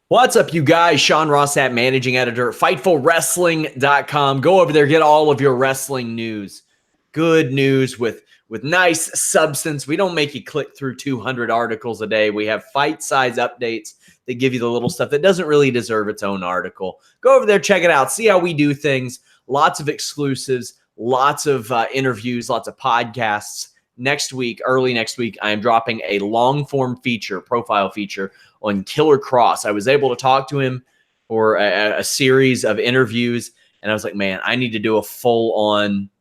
What's up, you guys? Sean Sapp, managing editor at FightfulWrestling.com. Go over there, get all of your wrestling news. Good news with nice substance. We don't make you click through 200 articles a day. We have fight-size updates that give you the little stuff that doesn't really deserve its own article. Go over there, check it out, see how we do things. Lots of exclusives, lots of interviews, lots of podcasts. Next week, early next week, I am dropping a long-form feature, profile feature, on Killer Cross. I was able to talk to him for a series of interviews, and I was like, man, I need to do a full-on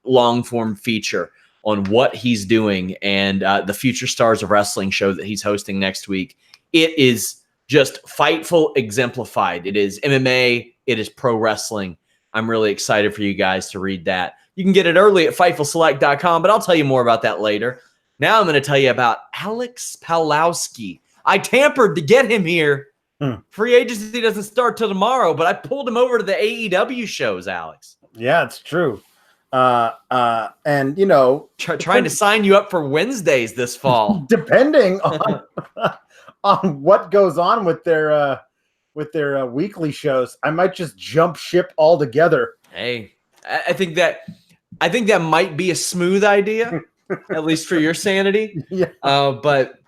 long-form feature on what he's doing and the Future Stars of Wrestling show that he's hosting next week. It is just Fightful exemplified. It is MMA. It is pro wrestling. I'm really excited for you guys to read that. You can get it early at FightfulSelect.com, but I'll tell you more about that later. Now I'm going to tell you about Alex Pawlowski. I tampered to get him here. Free agency doesn't start till tomorrow, but I pulled him over to the AEW shows, Alex. Yeah, it's true. And, you know, trying to sign you up for Wednesdays this fall. Depending on what goes on with their weekly shows, I might just jump ship altogether. Hey, I think that might be a smooth idea, at least for your sanity. Yeah. But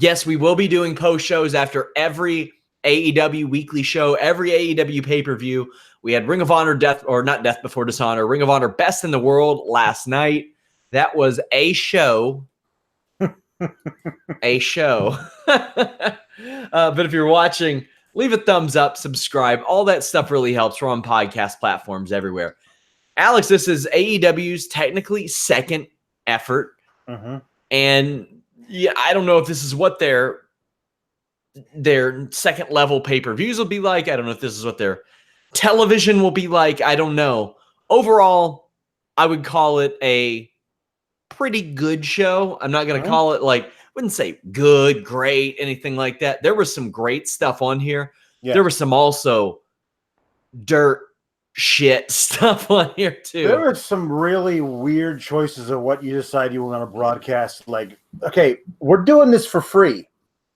yes, we will be doing post shows after every AEW weekly show, every AEW pay-per-view. We had Ring of Honor not Death Before Dishonor, Ring of Honor Best in the World last night. That was a show. A show. But if you're watching, leave a thumbs up, subscribe. All that stuff really helps. We're on podcast platforms everywhere. Alex, this is AEW's technically second effort. Mm-hmm. And yeah, I don't know if this is what their second level pay-per-views will be like. I don't know if this is what their television will be like. I don't know. Overall, I would call it a pretty good show. I'm not going to call it wouldn't say good, great, anything like that. There was some great stuff on here. Yeah. There was some also dirt shit stuff on here too. There were some really weird choices of what you decide you were going to broadcast. Like, okay, we're doing this for free.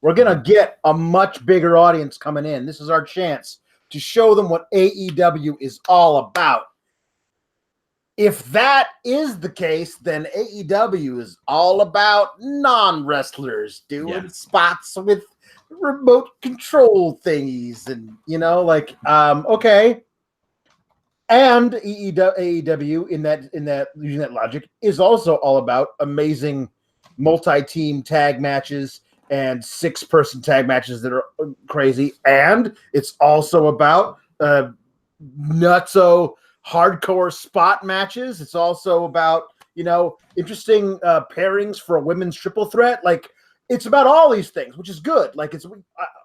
We're going to get a much bigger audience coming in. This is our chance to show them what AEW is all about. If that is the case, then AEW is all about non-wrestlers doing spots with remote control thingies and, okay. And AEW, in that using that logic, is also all about amazing multi-team tag matches and 6-person tag matches that are crazy. And it's also about nutso hardcore spot matches. It's also about, interesting pairings for a women's triple threat. Like, it's about all these things, which is good. Like,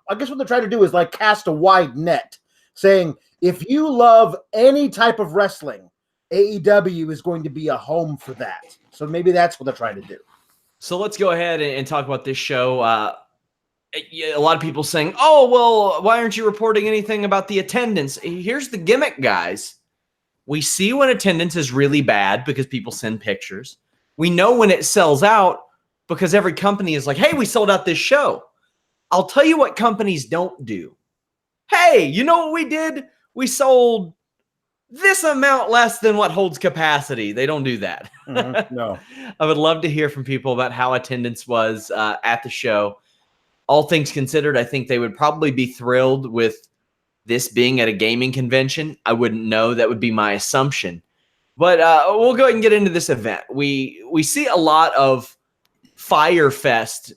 I guess what they're trying to do is like cast a wide net, saying, if you love any type of wrestling, AEW is going to be a home for that. So maybe that's what they're trying to do. So let's go ahead and talk about this show. A lot of people saying, oh, well, why aren't you reporting anything about the attendance? Here's the gimmick, guys. We see when attendance is really bad because people send pictures. We know when it sells out because every company is like, hey, we sold out this show. I'll tell you what companies don't do. Hey, you know what we did? We sold this amount less than what holds capacity. They don't do that. Mm-hmm. No. I would love to hear from people about how attendance was at the show. All things considered, I think they would probably be thrilled with this being at a gaming convention. I wouldn't know. That would be my assumption. But we'll go ahead and get into this event. We see a lot of Fyre Fest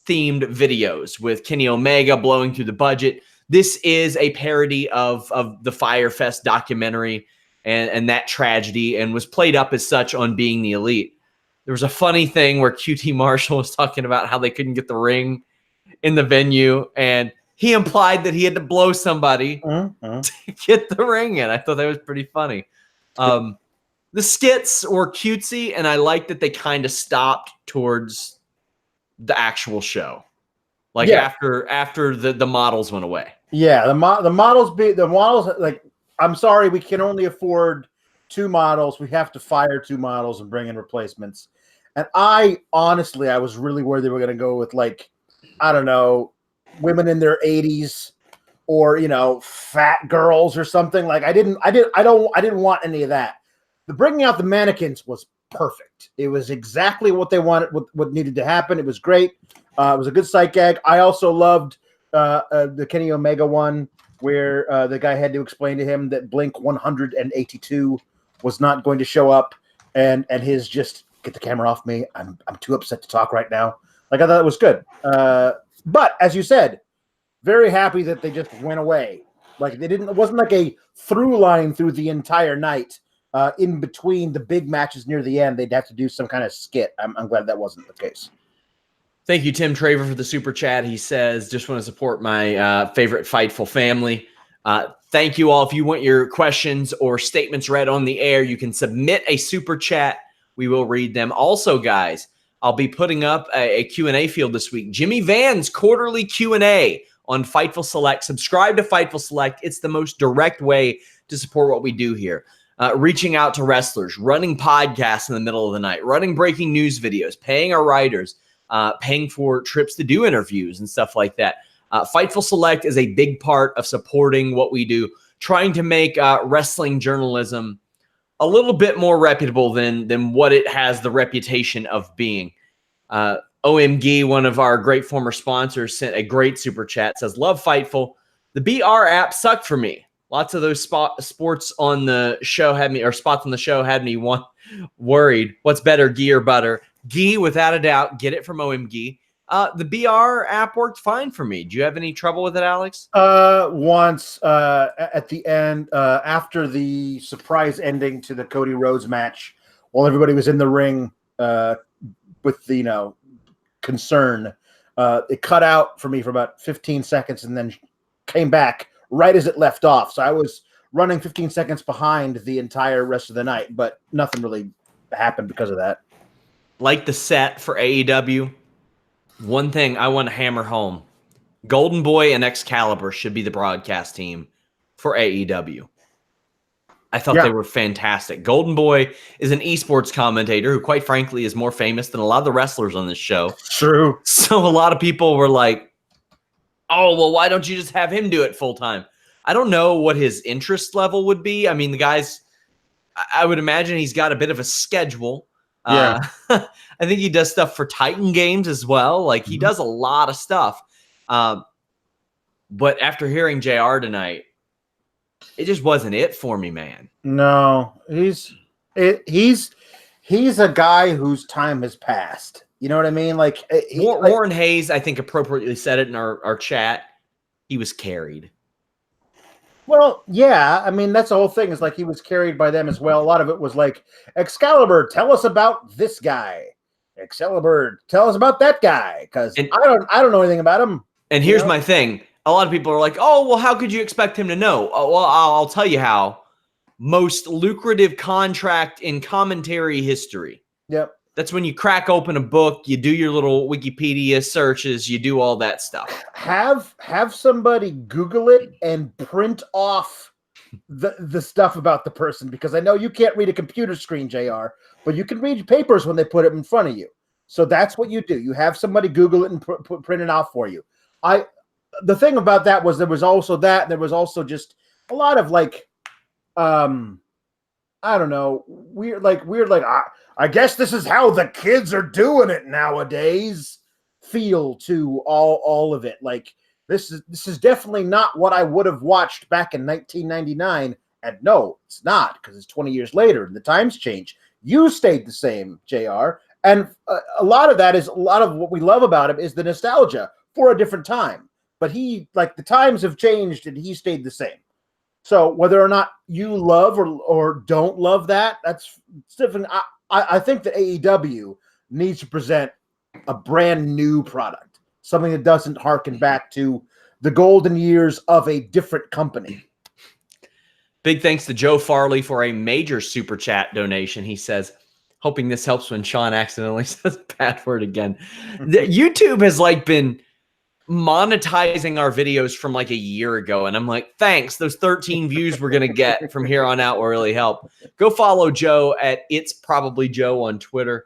themed videos with Kenny Omega blowing through the budget. This is a parody of the Fyre Fest documentary and that tragedy, and was played up as such on Being the Elite. There was a funny thing where QT Marshall was talking about how they couldn't get the ring in the venue, and he implied that he had to blow somebody to get the ring in. I thought that was pretty funny. The skits were cutesy, and I like that they kind of stopped towards the actual show. After the models went away. Yeah, the models like, I'm sorry, we can only afford 2 models. We have to fire 2 models and bring in replacements. And I was really worried they were going to go with, like, I don't know, women in their 80s or, fat girls or something. Like I didn't want any of that. The bringing out the mannequins was perfect. It was exactly what they wanted, what needed to happen. It was great. It was a good sight gag. I also loved the Kenny Omega one where the guy had to explain to him that Blink 182 was not going to show up, and his just get the camera off me. I'm too upset to talk right now. Like I thought it was good. But as you said, very happy that they just went away. Like it wasn't like a through line through the entire night. In between the big matches near the end, they'd have to do some kind of skit. I'm glad that wasn't the case. Thank you, Tim Traver, for the super chat. He says, just want to support my favorite Fightful family. Thank you all. If you want your questions or statements read on the air, you can submit a super chat. We will read them. Also, guys, I'll be putting up a Q&A field this week. Jimmy Van's quarterly Q&A on Fightful Select. Subscribe to Fightful Select. It's the most direct way to support what we do here. Reaching out to wrestlers, running podcasts in the middle of the night, running breaking news videos, paying our writers, paying for trips to do interviews and stuff like that. Fightful Select is a big part of supporting what we do, trying to make wrestling journalism a little bit more reputable than what it has the reputation of being. OMG, one of our great former sponsors, sent a great super chat. Says, love Fightful. The BR app sucked for me. Lots of those spots on the show had me worried. What's better, ghee or butter? Ghee, without a doubt. Get it from OMG. The BR app worked fine for me. Do you have any trouble with it, Alex? Once at the end, after the surprise ending to the Cody Rhodes match, while everybody was in the ring with the concern, it cut out for me for about 15 seconds and then came back right as it left off. So I was running 15 seconds behind the entire rest of the night, but nothing really happened because of that. Like the set for AEW, one thing I want to hammer home. Golden Boy and Excalibur should be the broadcast team for AEW. I thought they were fantastic. Golden Boy is an esports commentator who, quite frankly, is more famous than a lot of the wrestlers on this show. True. So a lot of people were like, oh, well, why don't you just have him do it full time? I don't know what his interest level would be. I mean, the guy's, I would imagine he's got a bit of a schedule. Yeah. I think he does stuff for Titan Games as well. Like he does a lot of stuff. But after hearing JR tonight, it just wasn't it for me, man. No, he's a guy whose time has passed. You know what I mean? Like Warren Hayes, I think, appropriately said it in our chat. He was carried. Well, yeah. I mean, that's the whole thing. Is like he was carried by them as well. A lot of it was like, Excalibur, tell us about this guy. Excalibur, tell us about that guy. Because I don't know anything about him. And here's my thing. A lot of people are like, oh, well, how could you expect him to know? Oh, well, I'll tell you how. Most lucrative contract in commentary history. Yep. That's when you crack open a book, you do your little Wikipedia searches, you do all that stuff. Have somebody Google it and print off the stuff about the person, because I know you can't read a computer screen, JR, but you can read papers when they put it in front of you. So that's what you do. You have somebody Google it and print it out for you. The thing about that was there was also that, and there was also just a lot of like, I don't know, weird, I guess this is how the kids are doing it nowadays. Feel to all of it. Like this is definitely not what I would have watched back in 1999. And no, it's not, because it's 20 years later and the times change. You stayed the same, JR. And a lot of what we love about him is the nostalgia for a different time. But the times have changed and he stayed the same. So whether or not you love or don't love that, that's different. I think that AEW needs to present a brand new product, something that doesn't harken back to the golden years of a different company. Big thanks to Joe Farley for a major super chat donation. He says, hoping this helps when Shawn accidentally says a bad word again. YouTube has been monetizing our videos from a year ago, and I'm like, thanks, those 13 views we're gonna get from here on out will really help. Go follow Joe at It's Probably Joe on Twitter.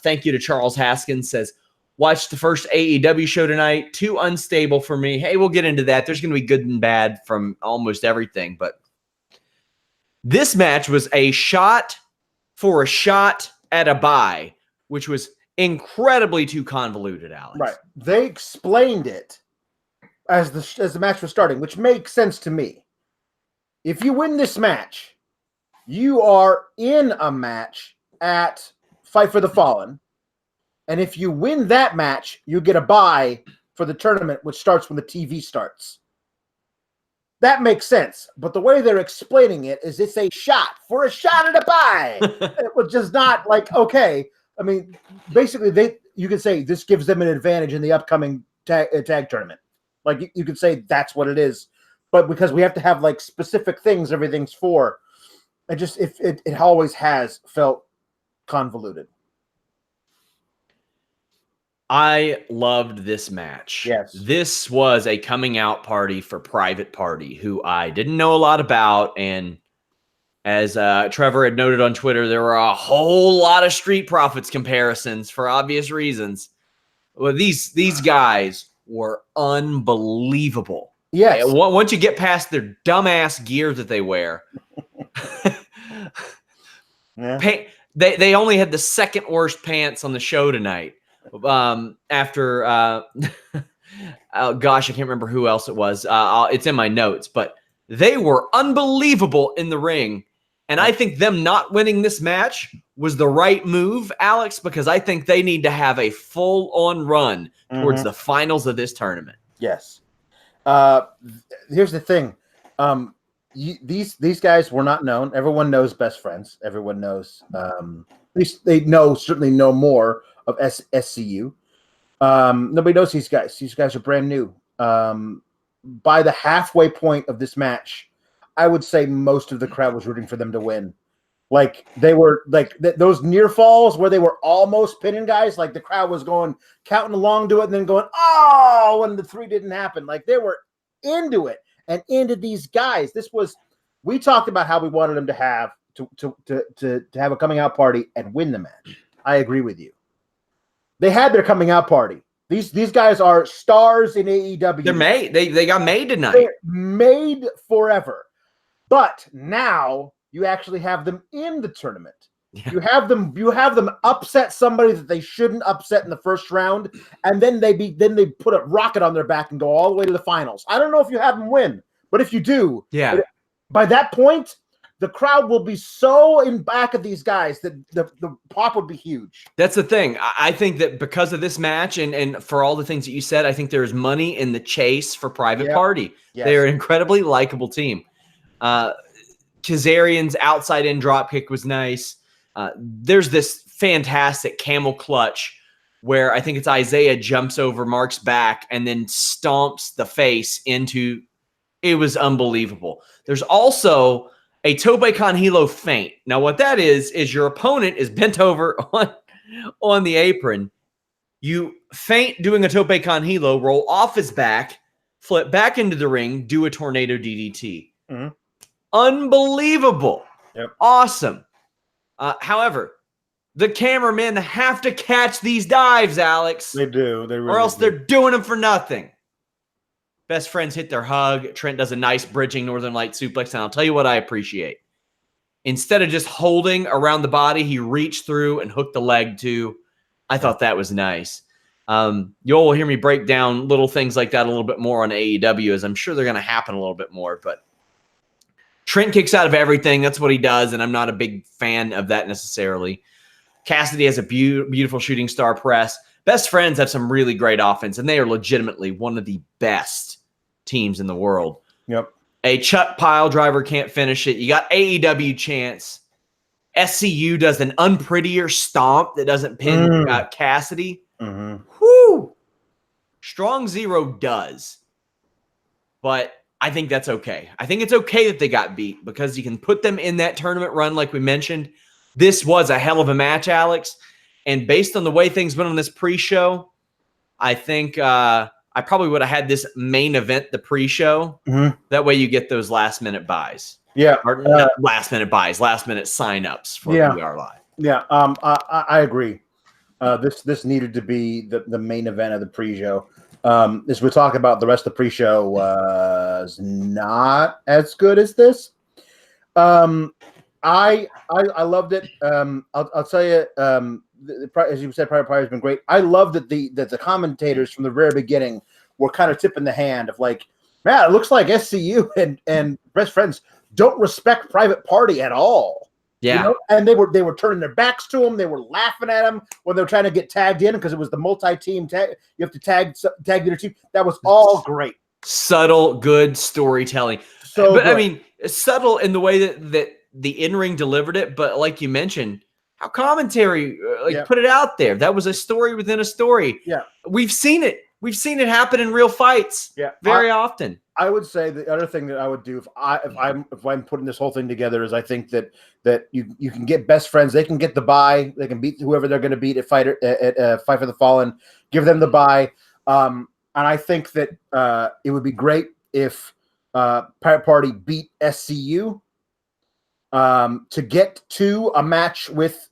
Thank you to Charles Haskins. Says, Watched the first AEW show tonight. Too unstable for me. Hey, we'll get into that. There's going to be good and bad from almost everything. But this match was a shot for a shot at a bye, which was incredibly too convoluted, Alex. Right. They explained it as the match was starting, which makes sense to me. If you win this match, you are in a match at Fight for the Fallen. And if you win that match, you get a bye for the tournament, which starts when the TV starts. That makes sense. But the way they're explaining it is it's a shot for a shot at a bye. It was just not like, okay. I mean, basically, you could say this gives them an advantage in the upcoming tag tournament. Like, you could say that's what it is. But because we have to have, like, specific things everything's for, it always has felt convoluted. I loved this match. Yes. This was a coming out party for Private Party, who I didn't know a lot about. And as Trevor had noted on Twitter, there were a whole lot of Street Profits comparisons for obvious reasons. Well, these guys were unbelievable. Yes. Once you get past their dumbass gear that they wear, yeah. They only had the second worst pants on the show tonight. After oh gosh, I can't remember who else it was. It's in my notes, but they were unbelievable in the ring. And I think them not winning this match was the right move, Alex, because I think they need to have a full-on run towards the finals of this tournament. Yes. Here's the thing. These guys were not known. Everyone knows Best Friends. Everyone knows. At least they certainly know more of SCU. Nobody knows these guys. These guys are brand new. By the halfway point of this match, I would say most of the crowd was rooting for them to win. Like, they were like those near falls where they were almost pinning guys. Like, the crowd was going, counting along to it and then going, oh, when the three didn't happen. Like, they were into it and into these guys. We talked about how we wanted them to have to have a coming out party and win the match. I agree with you. They had their coming out party. These guys are stars in AEW. They're made. They got made tonight. They're made forever. But now you actually have them in the tournament. Yeah. You have them upset somebody that they shouldn't upset in the first round, and then they put a rocket on their back and go all the way to the finals. I don't know if you have them win, but if you do, yeah, by that point, the crowd will be so in back of these guys that the pop would be huge. That's the thing. I think that because of this match and for all the things that you said, I think there's money in the chase for Private Party. Yes. They're an incredibly likable team. Kazarian's outside in drop kick was nice. There's this fantastic camel clutch where I think it's Isaiah jumps over Mark's back and then stomps the face into. It was unbelievable. There's also a Tope con Hilo feint. Now, what that is your opponent is bent over on the apron. You feint doing a Tope con Hilo, roll off his back, flip back into the ring, do a tornado DDT. Mm-hmm. Unbelievable. Yep. Awesome. However, the cameramen have to catch these dives, Alex. They do. They really or else do. They're doing them for nothing. Best Friends hit their hug. Trent does a nice bridging Northern Light suplex, and I'll tell you what I appreciate. Instead of just holding around the body, he reached through and hooked the leg too. I thought that was nice. You'll hear me break down little things like that a little bit more on AEW, as I'm sure they're going to happen a little bit more. But Trent kicks out of everything. That's what he does, and I'm not a big fan of that necessarily. Cassidy has a beautiful shooting star press. Best Friends have some really great offense, and they are legitimately one of the best teams in the world. Yep. A Chuck pile driver can't finish it. You got AEW chance. SCU does an unprettier stomp that doesn't pin Cassidy. Mm-hmm. Whoo! Strong Zero does. But I think that's okay. I think it's okay that they got beat because you can put them in that tournament run like we mentioned. This was a hell of a match, Alex. And based on the way things went on this pre-show, I think I probably would have had this main event, the pre-show. Mm-hmm. That way you get those last-minute buys. Yeah. Or not last-minute buys, last-minute sign-ups for VR Live. Yeah, I agree. This needed to be the main event of the pre-show. As we talk about, the rest of the pre-show was not as good as this. I loved it. I'll tell you, as you said, Prior has been great. I love that the commentators from the very beginning were kind of tipping the hand of like, man, it looks like SCU and Best Friends don't respect Private Party at all. Yeah. You know? And they were turning their backs to him. They were laughing at him when they were trying to get tagged in because it was the multi-team tag. You have to tag your team. That was all great. Subtle, good storytelling. So but good. I mean, subtle in the way that the in-ring delivered it, but like you mentioned, how commentary put it out there. That was a story within a story. Yeah. We've seen it. We've seen it happen in real fights. Yeah. Very often. I would say the other thing that I would do if I'm putting this whole thing together is I think that you can get Best Friends. They can get the bye. They can beat whoever they're going to beat at Fight for the Fallen. Give them the bye. And I think that it would be great if Pirate Party beat SCU to get to a match with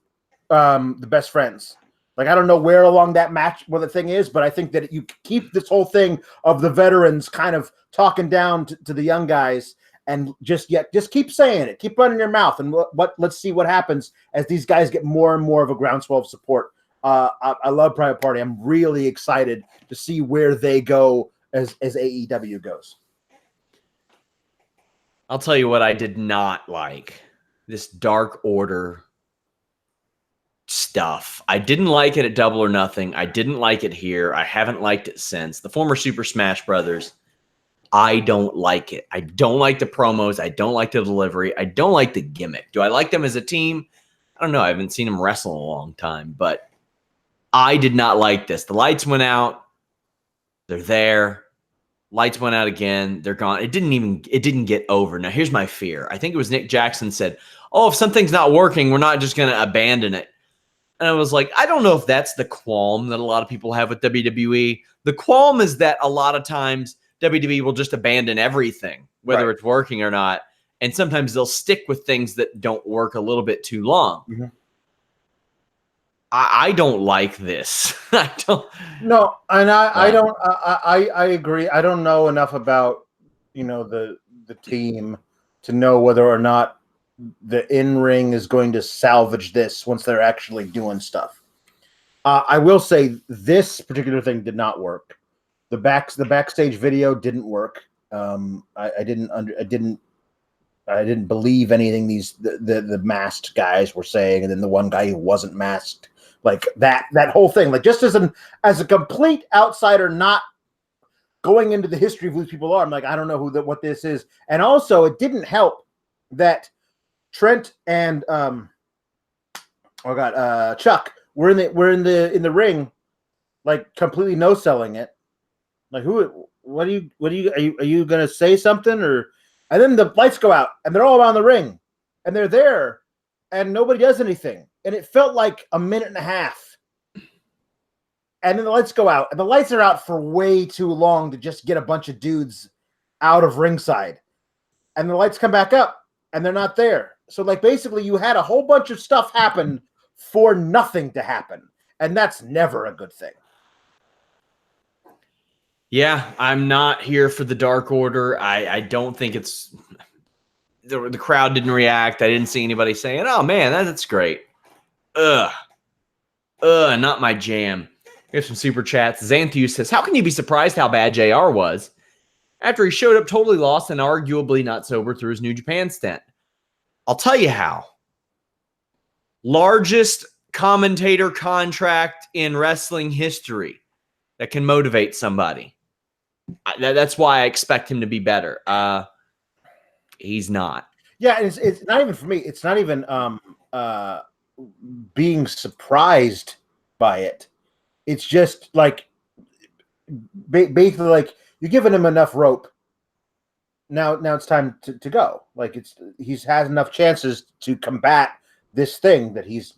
the Best Friends. Like, I don't know where along that match where the thing is, but I think that you keep this whole thing of the veterans kind of talking down to the young guys and just keep saying it. Keep running your mouth. And let's see what happens as these guys get more and more of a groundswell of support. I love Private Party. I'm really excited to see where they go as AEW goes. I'll tell you what I did not like. This Dark Order stuff. I didn't like it at Double or Nothing. I didn't like it here. I haven't liked it since. The former Super Smash Brothers, I don't like it. I don't like the promos. I don't like the delivery. I don't like the gimmick. Do I like them as a team? I don't know. I haven't seen them wrestle in a long time, but I did not like this. The lights went out. They're there. Lights went out again. They're gone. It didn't get over. Now, here's my fear. I think it was Nick Jackson said, oh, if something's not working, we're not just going to abandon it. And I was like, I don't know if that's the qualm that a lot of people have with WWE. The qualm is that a lot of times WWE will just abandon everything, whether it's working or not. And sometimes they'll stick with things that don't work a little bit too long. Mm-hmm. I don't like this. I don't. No, and I don't. I agree. I don't know enough about the team to know whether or not the in-ring is going to salvage this once they're actually doing stuff. I will say this particular thing did not work. The backstage video didn't work. I didn't believe anything the masked guys were saying, and then the one guy who wasn't masked, like that whole thing, like just as a complete outsider, not going into the history of who these people are. I'm like, I don't know what this is, and also it didn't help that Trent and Chuck were in the ring, like completely no selling it. Like, are you gonna say something? Or and then the lights go out and they're all around the ring and they're there and nobody does anything. And it felt like a minute and a half. And then the lights go out and the lights are out for way too long to just get a bunch of dudes out of ringside. And the lights come back up and they're not there. So, like, basically you had a whole bunch of stuff happen for nothing to happen. And that's never a good thing. Yeah, I'm not here for the Dark Order. I don't think it's the crowd didn't react. I didn't see anybody saying, oh man, that's great. Not my jam. We have some super chats. Xanthius says, how can you be surprised how bad JR was after he showed up totally lost and arguably not sober through his New Japan stint? I'll tell you how. Largest commentator contract in wrestling history that can motivate somebody. That's why I expect him to be better. He's not. Yeah, it's not even for me. It's not even being surprised by it. It's just like basically like you're giving him enough rope. Now it's time to go. Like he's had enough chances to combat this thing that he's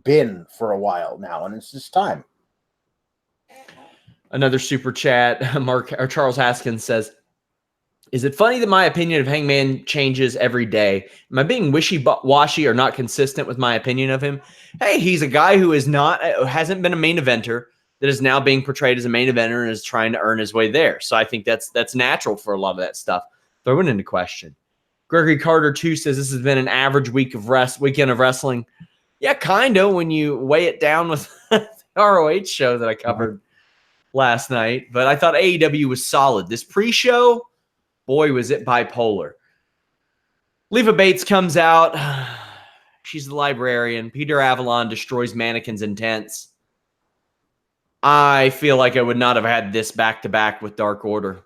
been for a while now, and it's just time. Another super chat. Charles Haskins says, Is it funny that my opinion of Hangman changes every day? Am I being wishy-washy or not consistent with my opinion of him? Hey, he's a guy who hasn't been a main eventer that is now being portrayed as a main eventer and is trying to earn his way there. So I think that's natural for a lot of that stuff. Throw it into question. Gregory Carter 2 says this has been an average weekend of wrestling. Yeah, kind of when you weigh it down with the ROH show that I covered last night. But I thought AEW was solid. This pre-show, boy, was it bipolar. Leva Bates comes out. She's the librarian. Peter Avalon destroys mannequins in tents. I feel like I would not have had this back-to-back with Dark Order.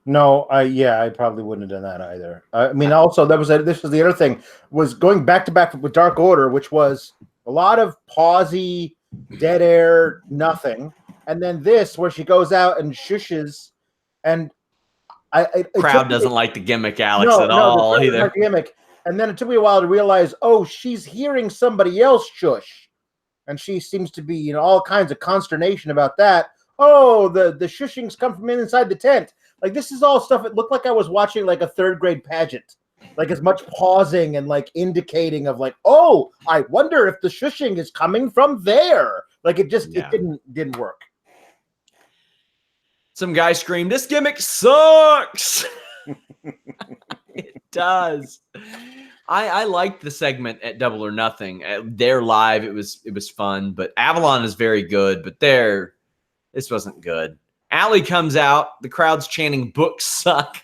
No, I probably wouldn't have done that either. I mean, also, this was the other thing, was going back-to-back with Dark Order, which was a lot of pausey, dead air, nothing. And then this, where she goes out and shushes, and crowd doesn't like the gimmick, Alex, at all either. Like gimmick. And then it took me a while to realize, she's hearing somebody else shush, and she seems to be all kinds of consternation about that. Oh, the shushings come from inside the tent. Like, this is all stuff. It looked like I was watching like a third grade pageant, like as much pausing and like indicating of like, oh, I wonder if the shushing is coming from there. Like it didn't work. Some guy screamed, "This gimmick sucks." It does. I liked the segment at Double or Nothing. They're live. It was fun, but Avalon is very good, but this wasn't good. Allie comes out. The crowd's chanting "Books suck"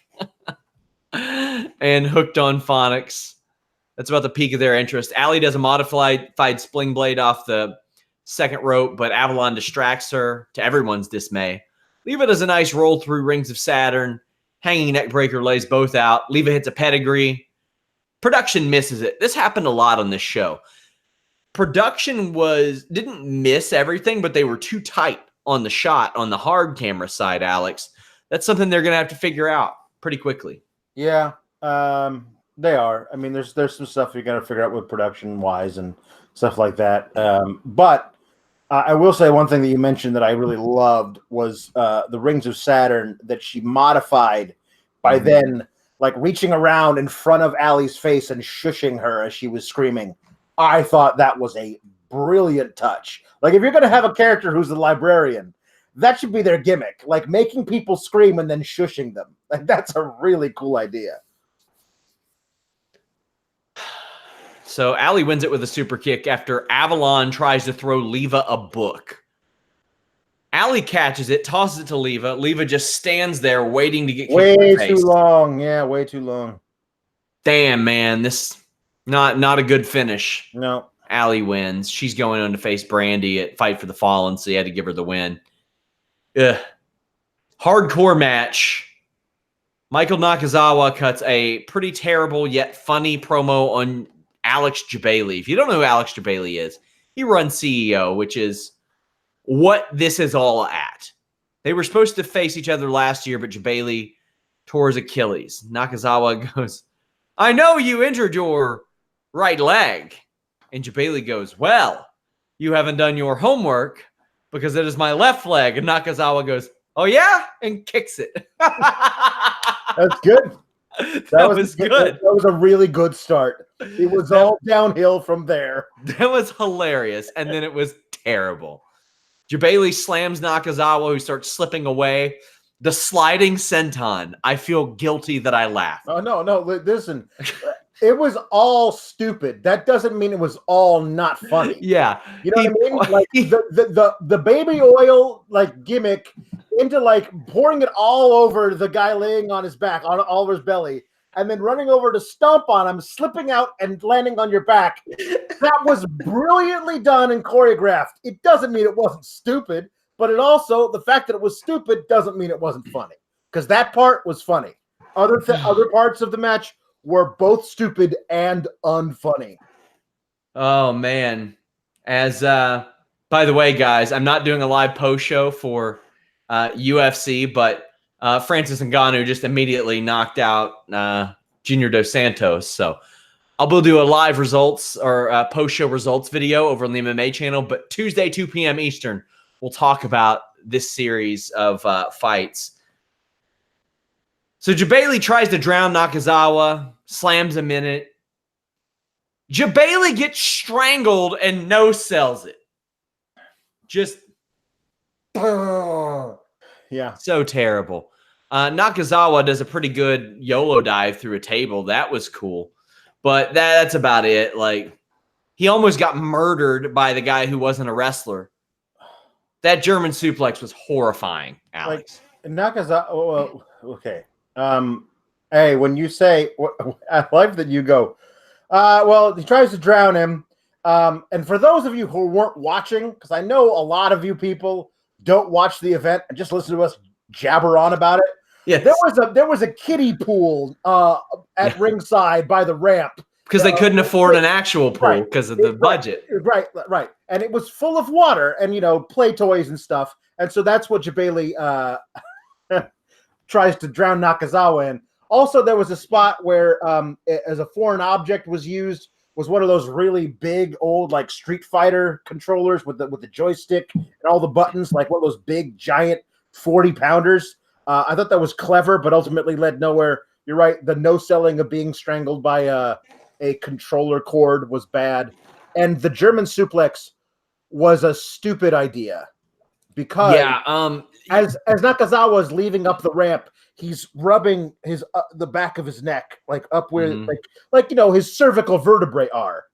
and hooked on phonics. That's about the peak of their interest. Allie does a modified spling blade off the second rope, but Avalon distracts her to everyone's dismay. Leva does a nice roll through Rings of Saturn. Hanging neckbreaker lays both out. Leva hits a pedigree. Production misses it. This happened a lot on this show. Production didn't miss everything, but they were too tight on the shot on the hard camera side, Alex. That's something they're going to have to figure out pretty quickly. Yeah, they are. I mean, there's some stuff you got to figure out with production-wise and stuff like that. But I will say one thing that you mentioned that I really loved was the Rings of Saturn that she modified by then, like reaching around in front of Allie's face and shushing her as she was screaming. I thought that was a brilliant touch. Like, if you're going to have a character who's the librarian, that should be their gimmick. Like, making people scream and then shushing them. Like, that's a really cool idea. So Allie wins it with a super kick after Avalon tries to throw Leva a book. Allie catches it, tosses it to Leva. Leva just stands there waiting to get kicked in the face. Way too long. Yeah, way too long. Damn, man. This not a good finish. No. Allie wins. She's going on to face Brandy at Fight for the Fallen, so you had to give her the win. Ugh. Hardcore match. Michael Nakazawa cuts a pretty terrible yet funny promo on Alex Jabali. If you don't know who Alex Jabali is, he runs CEO, which is what this is all at. They were supposed to face each other last year, but Jabali tore his Achilles. Nakazawa goes, "I know you injured your right leg." And Jabali goes, "Well, you haven't done your homework because it is my left leg." And Nakazawa goes, "Oh, yeah?" And kicks it. That's good. That was good. That was a really good start. It was all downhill from there. That was hilarious. And then it was terrible. Jabali slams Nakazawa, who starts slipping away. The sliding senton. I feel guilty that I laughed. Oh, no. Listen, it was all stupid. That doesn't mean it was all not funny. Yeah. You know what I mean? Like the baby oil like gimmick into like pouring it all over the guy laying on his back, on Oliver's belly, and then running over to stomp on him, slipping out and landing on your back. That was brilliantly done and choreographed. It doesn't mean it wasn't stupid, but it also, the fact that it was stupid doesn't mean it wasn't funny, because that part was funny. Other parts of the match were both stupid and unfunny. Oh, man. By the way, guys, I'm not doing a live post show for UFC, but Francis Ngannou just immediately knocked out Junior Dos Santos. So I'll do a live results or post show results video over on the MMA channel. But Tuesday, 2 p.m. Eastern, we'll talk about this series of fights. So Jabali tries to drown Nakazawa, slams him in it. Jabali gets strangled and no sells it. Just yeah, so terrible. Nakazawa does a pretty good YOLO dive through a table. That was cool. But that's about it. Like, he almost got murdered by the guy who wasn't a wrestler. That German suplex was horrifying, Alex. Like, Nakazawa, well, okay. Hey, when you say, I like that you go, well, he tries to drown him. And for those of you who weren't watching, because I know a lot of you people don't watch the event and just listen to us jabber on about it. Yeah, there was a kiddie pool at ringside by the ramp because they couldn't afford an actual pool because of the budget. Right, and it was full of water and play toys and stuff. And so that's what Jabali tries to drown Nakazawa in. Also, there was a spot where, as a foreign object was used, was one of those really big old like Street Fighter controllers with the joystick and all the buttons, like one of those big giant 40-pounders. I thought that was clever, but ultimately led nowhere. You're right. The no selling of being strangled by a controller cord was bad, and the German suplex was a stupid idea because as Nakazawa is leaving up the ramp, he's rubbing his the back of his neck, like up where like his cervical vertebrae are.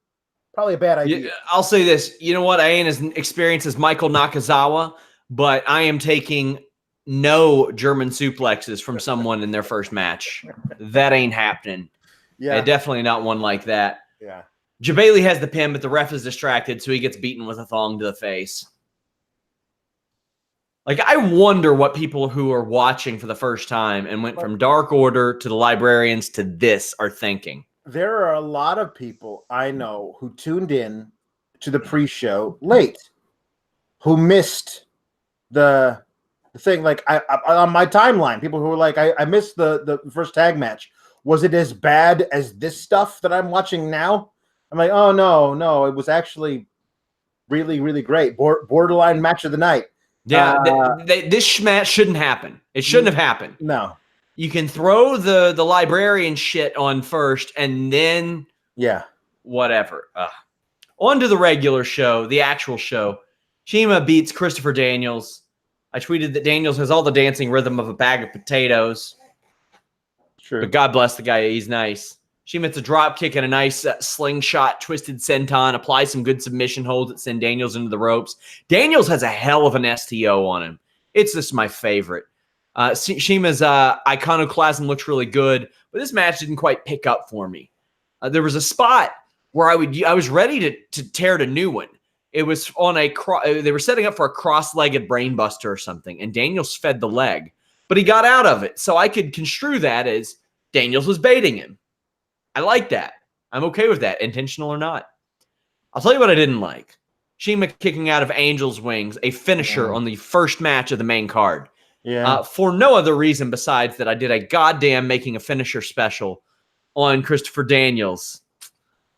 Probably a bad idea. I'll say this. You know what? I ain't as experienced as Michael Nakazawa, but I am taking no German suplexes from someone in their first match. That ain't happening. Yeah, definitely not one like that. Yeah. Jabali has the pin, but the ref is distracted, so he gets beaten with a thong to the face. Like, I wonder what people who are watching for the first time and went from Dark Order to the Librarians to this are thinking. There are a lot of people I know who tuned in to the pre-show late, who missed the thing. Like, I on my timeline, people who were like, I missed the first tag match. Was it as bad as this stuff that I'm watching now? I'm like, oh, no. It was actually really, really great. Borderline match of the night. Yeah, this match shouldn't happen. It shouldn't have happened. No. You can throw the librarian shit on first and then whatever. On to the regular show, the actual show. Shima beats Christopher Daniels. I tweeted that Daniels has all the dancing rhythm of a bag of potatoes. True. But God bless the guy. He's nice. Shima hits a drop kick and a nice slingshot twisted senton. Applies some good submission holds that send Daniels into the ropes. Daniels has a hell of an STO on him. It's just my favorite. Shima's iconoclasm looks really good, but this match didn't quite pick up for me. There was a spot where I was ready to tear a new one. It was on they were setting up for a cross-legged brainbuster or something, and Daniels fed the leg, but he got out of it. So I could construe that as Daniels was baiting him. I like that. I'm okay with that, intentional or not. I'll tell you what I didn't like. Shima kicking out of Angel's Wings, a finisher on the first match of the main card. Yeah. For no other reason besides that I did a goddamn making a finisher special on Christopher Daniels.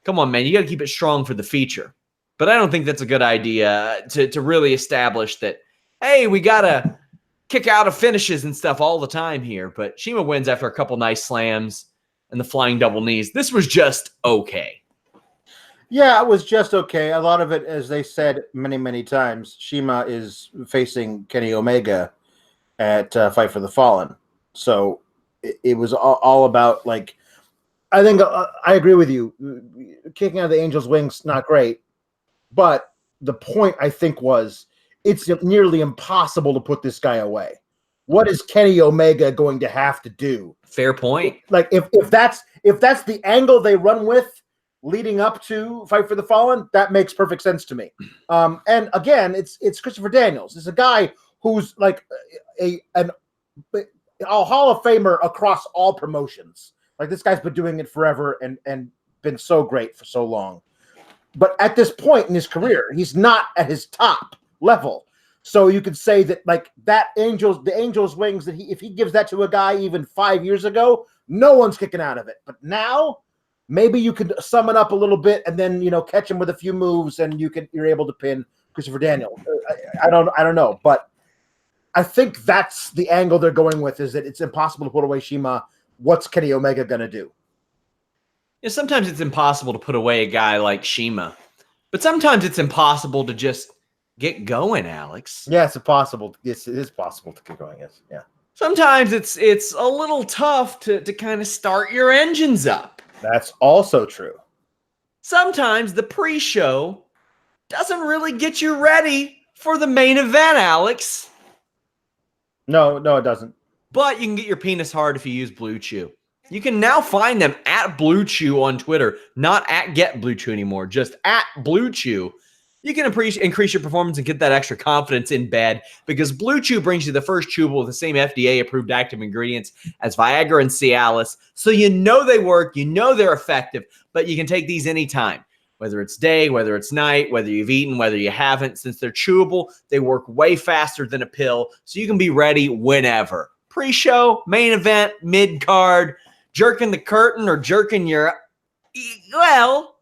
Come on, man. You got to keep it strong for the feature. But I don't think that's a good idea to really establish that, hey, we got to kick out of finishes and stuff all the time here. But Shima wins after a couple nice slams and the flying double knees. This was just okay. Yeah, it was just okay. A lot of it, as they said many, many times, Shima is facing Kenny Omega at Fight for the Fallen. So it was all about, like, I think I agree with you. Kicking out of the Angel's Wings, not great. But the point, I think, was it's nearly impossible to put this guy away. What is Kenny Omega going to have to do? Fair point. Like, if that's the angle they run with leading up to Fight for the Fallen, that makes perfect sense to me. And again, it's Christopher Daniels. It's a guy who's like a Hall of Famer across all promotions. Like, this guy's been doing it forever and been so great for so long. But at this point in his career, he's not at his top level. So you could say that, like, the Angel's Wings, that if he gives that to a guy even 5 years ago, no one's kicking out of it. But now, maybe you could sum it up a little bit and then, catch him with a few moves and you're able to pin Christopher Daniels. I don't know, but I think that's the angle they're going with, is that it's impossible to put away Shima. What's Kenny Omega going to do? Yeah, sometimes it's impossible to put away a guy like Shima, but sometimes it's impossible to just get going, Alex. Yeah, it's possible. Yes, it is possible to get going. Yes, yeah. Sometimes it's a little tough to kind of start your engines up. That's also true. Sometimes the pre-show doesn't really get you ready for the main event, Alex. No, it doesn't. But you can get your penis hard if you use Blue Chew. You can now find them at Blue Chew on Twitter, not at Get Blue Chew anymore, just at Blue Chew. You can increase your performance and get that extra confidence in bed because Blue Chew brings you the first chewable with the same FDA-approved active ingredients as Viagra and Cialis. So you know they work, you know they're effective, but you can take these anytime. Whether it's day, whether it's night, whether you've eaten, whether you haven't. Since they're chewable, they work way faster than a pill, so you can be ready whenever. Pre-show, main event, mid-card, jerking the curtain or jerking your, well,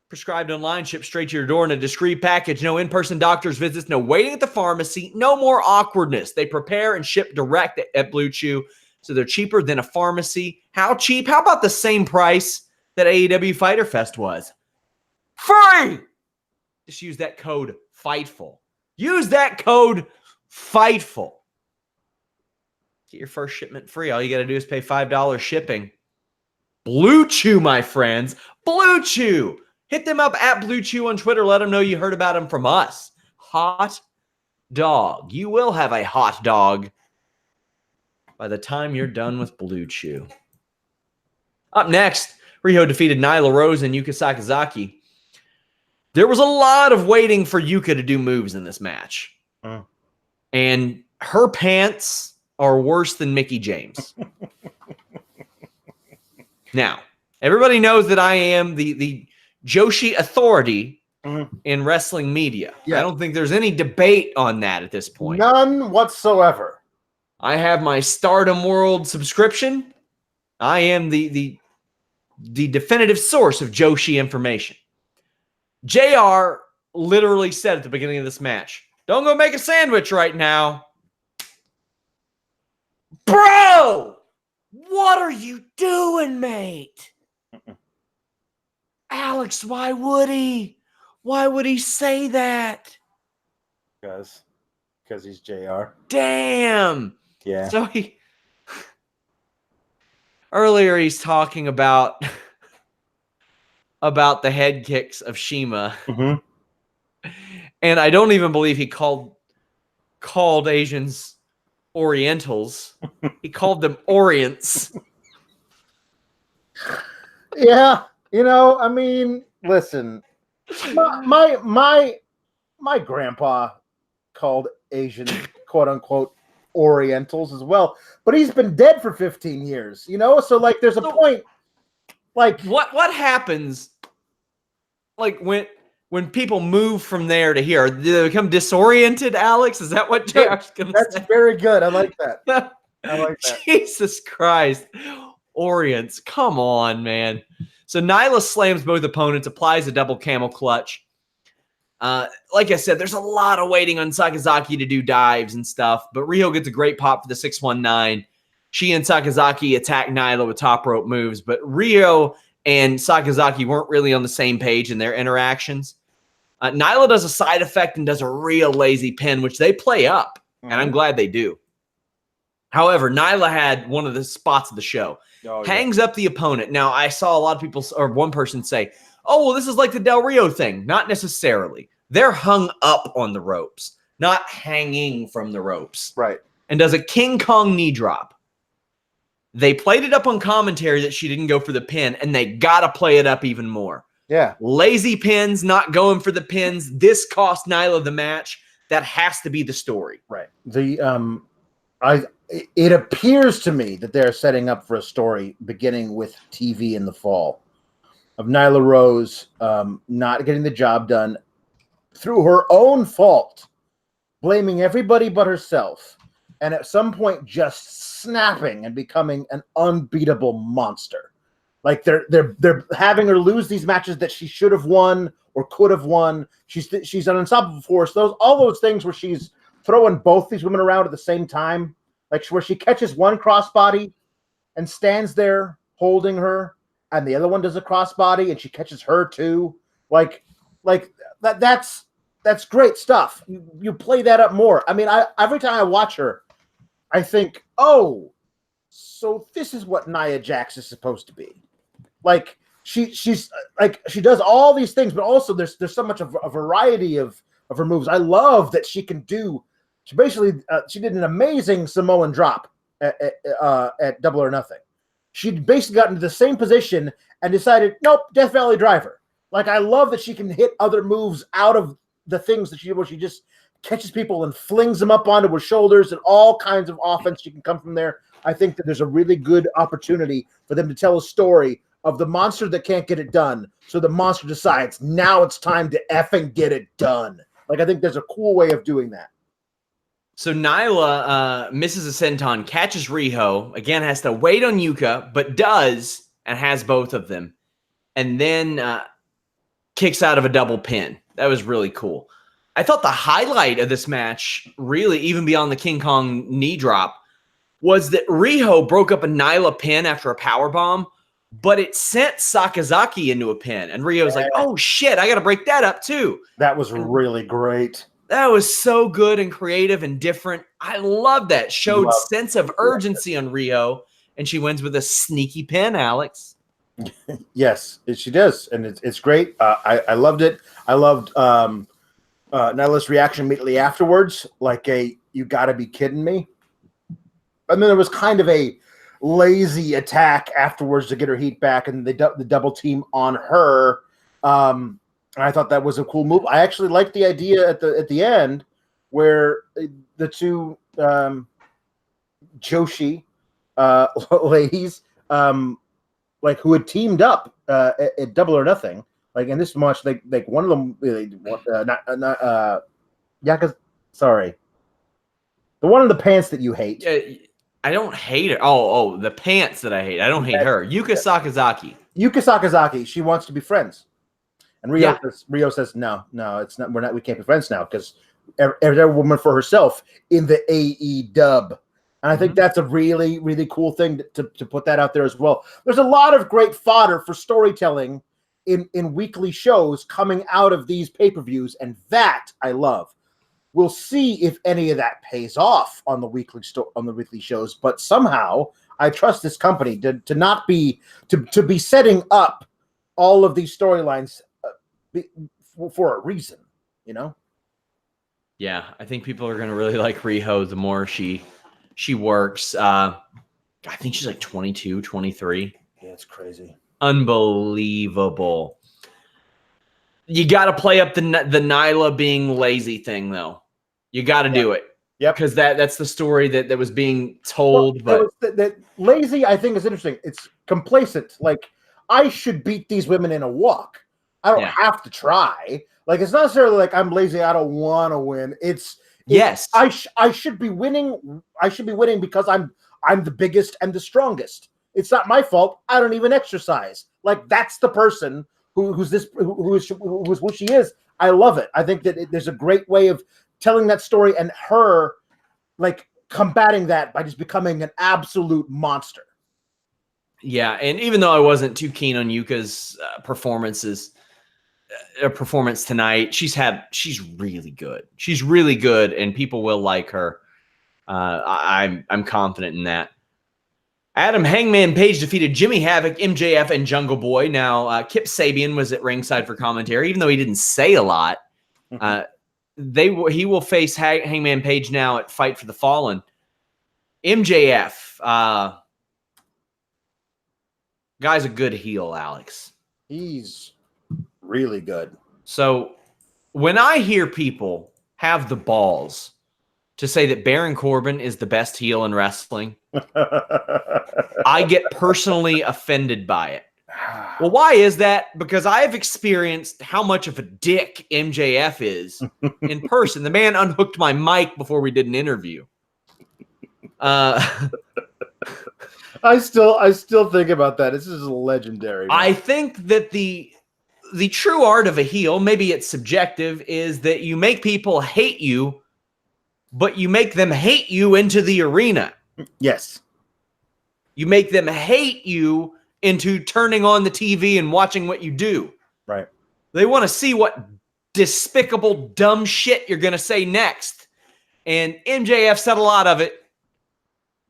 prescribed online, shipped straight to your door in a discreet package. No in-person doctor's visits, no waiting at the pharmacy, no more awkwardness. They prepare and ship direct at Blue Chew, so they're cheaper than a pharmacy. How cheap? How about the same price that AEW Fyter Fest was? Free! Just use that code FIGHTFUL. Use that code FIGHTFUL. Get your first shipment free. All you got to do is pay $5 shipping. Blue Chew, my friends. Blue Chew. Hit them up at Blue Chew on Twitter. Let them know you heard about them from us. Hot dog. You will have a hot dog by the time you're done with Blue Chew. Up next, Riho defeated Nyla Rose and Yuka Sakazaki. There was a lot of waiting for Yuka to do moves in this match. And her pants are worse than Mickie James. Now, everybody knows that I am the Joshi authority in wrestling media. Yeah. I don't think there's any debate on that at this point. None whatsoever. I have my Stardom World subscription. I am the definitive source of Joshi information. JR literally said at the beginning of this match, "Don't go make a sandwich right now." Bro! What are you doing, mate? Alex, why would he? Why would he say that? Because he's JR. Damn. Yeah. So earlier he's talking about the head kicks of Shima. And I don't even believe he called Asians Orientals. He called them Orients. Yeah, I mean, listen, my grandpa called Asian, quote unquote, Orientals as well, but he's been dead for 15 years, so like there's a point, like what happens, like when people move from there to here, do they become disoriented, Alex? Is that what JR's going to say? That's very good. I like that. I like that. Jesus Christ. Orients. Come on, man. So Nyla slams both opponents, applies a double camel clutch. Like I said, there's a lot of waiting on Sakazaki to do dives and stuff, but Riho gets a great pop for the 619. She and Sakazaki attack Nyla with top rope moves, but Riho and Sakazaki weren't really on the same page in their interactions. Nyla does a side effect and does a real lazy pin, which they play up, and I'm glad they do. However, Nyla had one of the spots of the show. Hangs up the opponent. Now, I saw a lot of people, or one person say, "Oh, well, this is like the Del Rio thing." Not necessarily. They're hung up on the ropes, not hanging from the ropes. Right. And does a King Kong knee drop. They played it up on commentary that she didn't go for the pin, and they got to play it up even more. Yeah. Lazy pins, not going for the pins. This cost Nyla the match. That has to be the story. Right. It appears to me that they're setting up for a story beginning with TV in the fall of Nyla Rose not getting the job done through her own fault, blaming everybody but herself, and at some point just snapping and becoming an unbeatable monster. Like they're having her lose these matches that she should have won or could have won. She's an unstoppable force. All those things where she's throwing both these women around at the same time, like where she catches one crossbody and stands there holding her, and the other one does a crossbody and she catches her too. Like that's great stuff. You play that up more. I mean, every time I watch her, I think, oh, so this is what Nia Jax is supposed to be. Like she's like she does all these things, but also there's so much of a variety of her moves. I love that she can do. She basically she did an amazing Samoan drop at Double or Nothing. She basically got into the same position and decided, nope, Death Valley Driver. Like, I love that she can hit other moves out of the things that where she just catches people and flings them up onto her shoulders, and all kinds of offense she can come from there. I think that there's a really good opportunity for them to tell a story of the monster that can't get it done. So the monster decides, now it's time to effing get it done. Like, I think there's a cool way of doing that. So Nyla misses a senton, catches Riho, again has to wait on Yuka, but does, and has both of them, and then kicks out of a double pin. That was really cool. I thought the highlight of this match, really, even beyond the King Kong knee drop, was that Riho broke up a Nyla pin after a powerbomb, but it sent Sakazaki into a pin, and Rio's like, oh shit, I got to break that up too. That was really great. That was so good and creative and different. I love that. Showed sense of urgency on Riho, and she wins with a sneaky pin, Alex. Yes, she does, and it's great. I loved it. I loved Nyla's reaction immediately afterwards, like you got to be kidding me. And then there was kind of a lazy attack afterwards to get her heat back, and the double team on her. I thought that was a cool move. I actually liked the idea at the end where the two Joshi ladies, like who had teamed up at Double or Nothing, like in this match, like one of them, sorry, the one in the pants that you hate. I don't hate her. Oh, the pants that I hate. I don't hate her. Yuka Sakazaki. Yuka Sakazaki. She wants to be friends. And Rio says, no, it's not. We can't be friends now because every woman for herself in the AEW. And I think that's a really, really cool thing to put that out there as well. There's a lot of great fodder for storytelling in weekly shows coming out of these pay-per-views, and that I love. We'll see if any of that pays off on the weekly shows, but somehow I trust this company to not be to be setting up all of these storylines for a reason, you know? Yeah, I think people are going to really like Riho the more she works. I think she's like 22, 23. Yeah, it's crazy. Unbelievable. You got to play up the Nyla being lazy thing, though. You got to do it. Yep. Because that's the story that was being told. Well, but that lazy, I think, is interesting. It's complacent. Like, I should beat these women in a walk. I don't have to try. Like, it's not necessarily like I'm lazy. I don't want to win. Yes. I should be winning. I should be winning because I'm the biggest and the strongest. It's not my fault. I don't even exercise. Like, that's the person who's who she is. I love it. I think that there's a great way of telling that story and her like combating that by just becoming an absolute monster. Yeah, and even though I wasn't too keen on Yuka's performance tonight, she's really good. She's really good, and people will like her. I'm confident in that. Adam Hangman Page defeated Jimmy Havoc, MJF, and Jungle Boy. Now, Kip Sabian was at ringside for commentary, even though he didn't say a lot. He will face Hangman Page now at Fight for the Fallen. MJF, guy's a good heel, Alex. He's really good. So when I hear people have the balls to say that Baron Corbin is the best heel in wrestling, I get personally offended by it. Well, why is that? Because I have experienced how much of a dick MJF is in person. The man unhooked my mic before we did an interview. I still think about that. This is legendary. I think that the true art of a heel, maybe it's subjective, is that you make people hate you but you make them hate you into the arena. Yes. You make them hate you into turning on the TV and watching what you do. Right. They want to see what despicable, dumb shit you're going to say next. And MJF said a lot of it.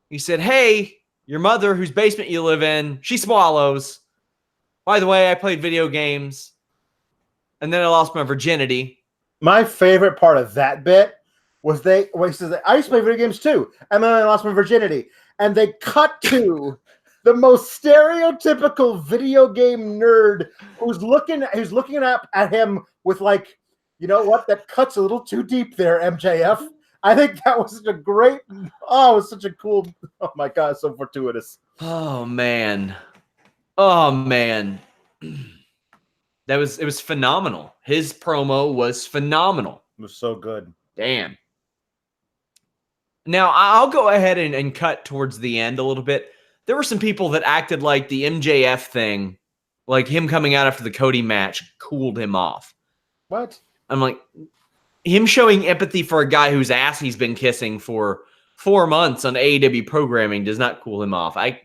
He said, hey, your mother, whose basement you live in, she swallows. By the way, I played video games. And then I lost my virginity. My favorite part of that bit was he says, I used to play video games too. And then I lost my virginity. And they cut to the most stereotypical video game nerd who's looking up at him with like, you know what? That cuts a little too deep there, MJF. I think that was such a great, it was such a cool, oh my God, so fortuitous. Oh, man. It was phenomenal. His promo was phenomenal. It was so good. Damn. Now, I'll go ahead and cut towards the end a little bit. There were some people that acted like the MJF thing, like him coming out after the Cody match, cooled him off. What? I'm like, him showing empathy for a guy whose ass he's been kissing for 4 months on AEW programming does not cool him off. I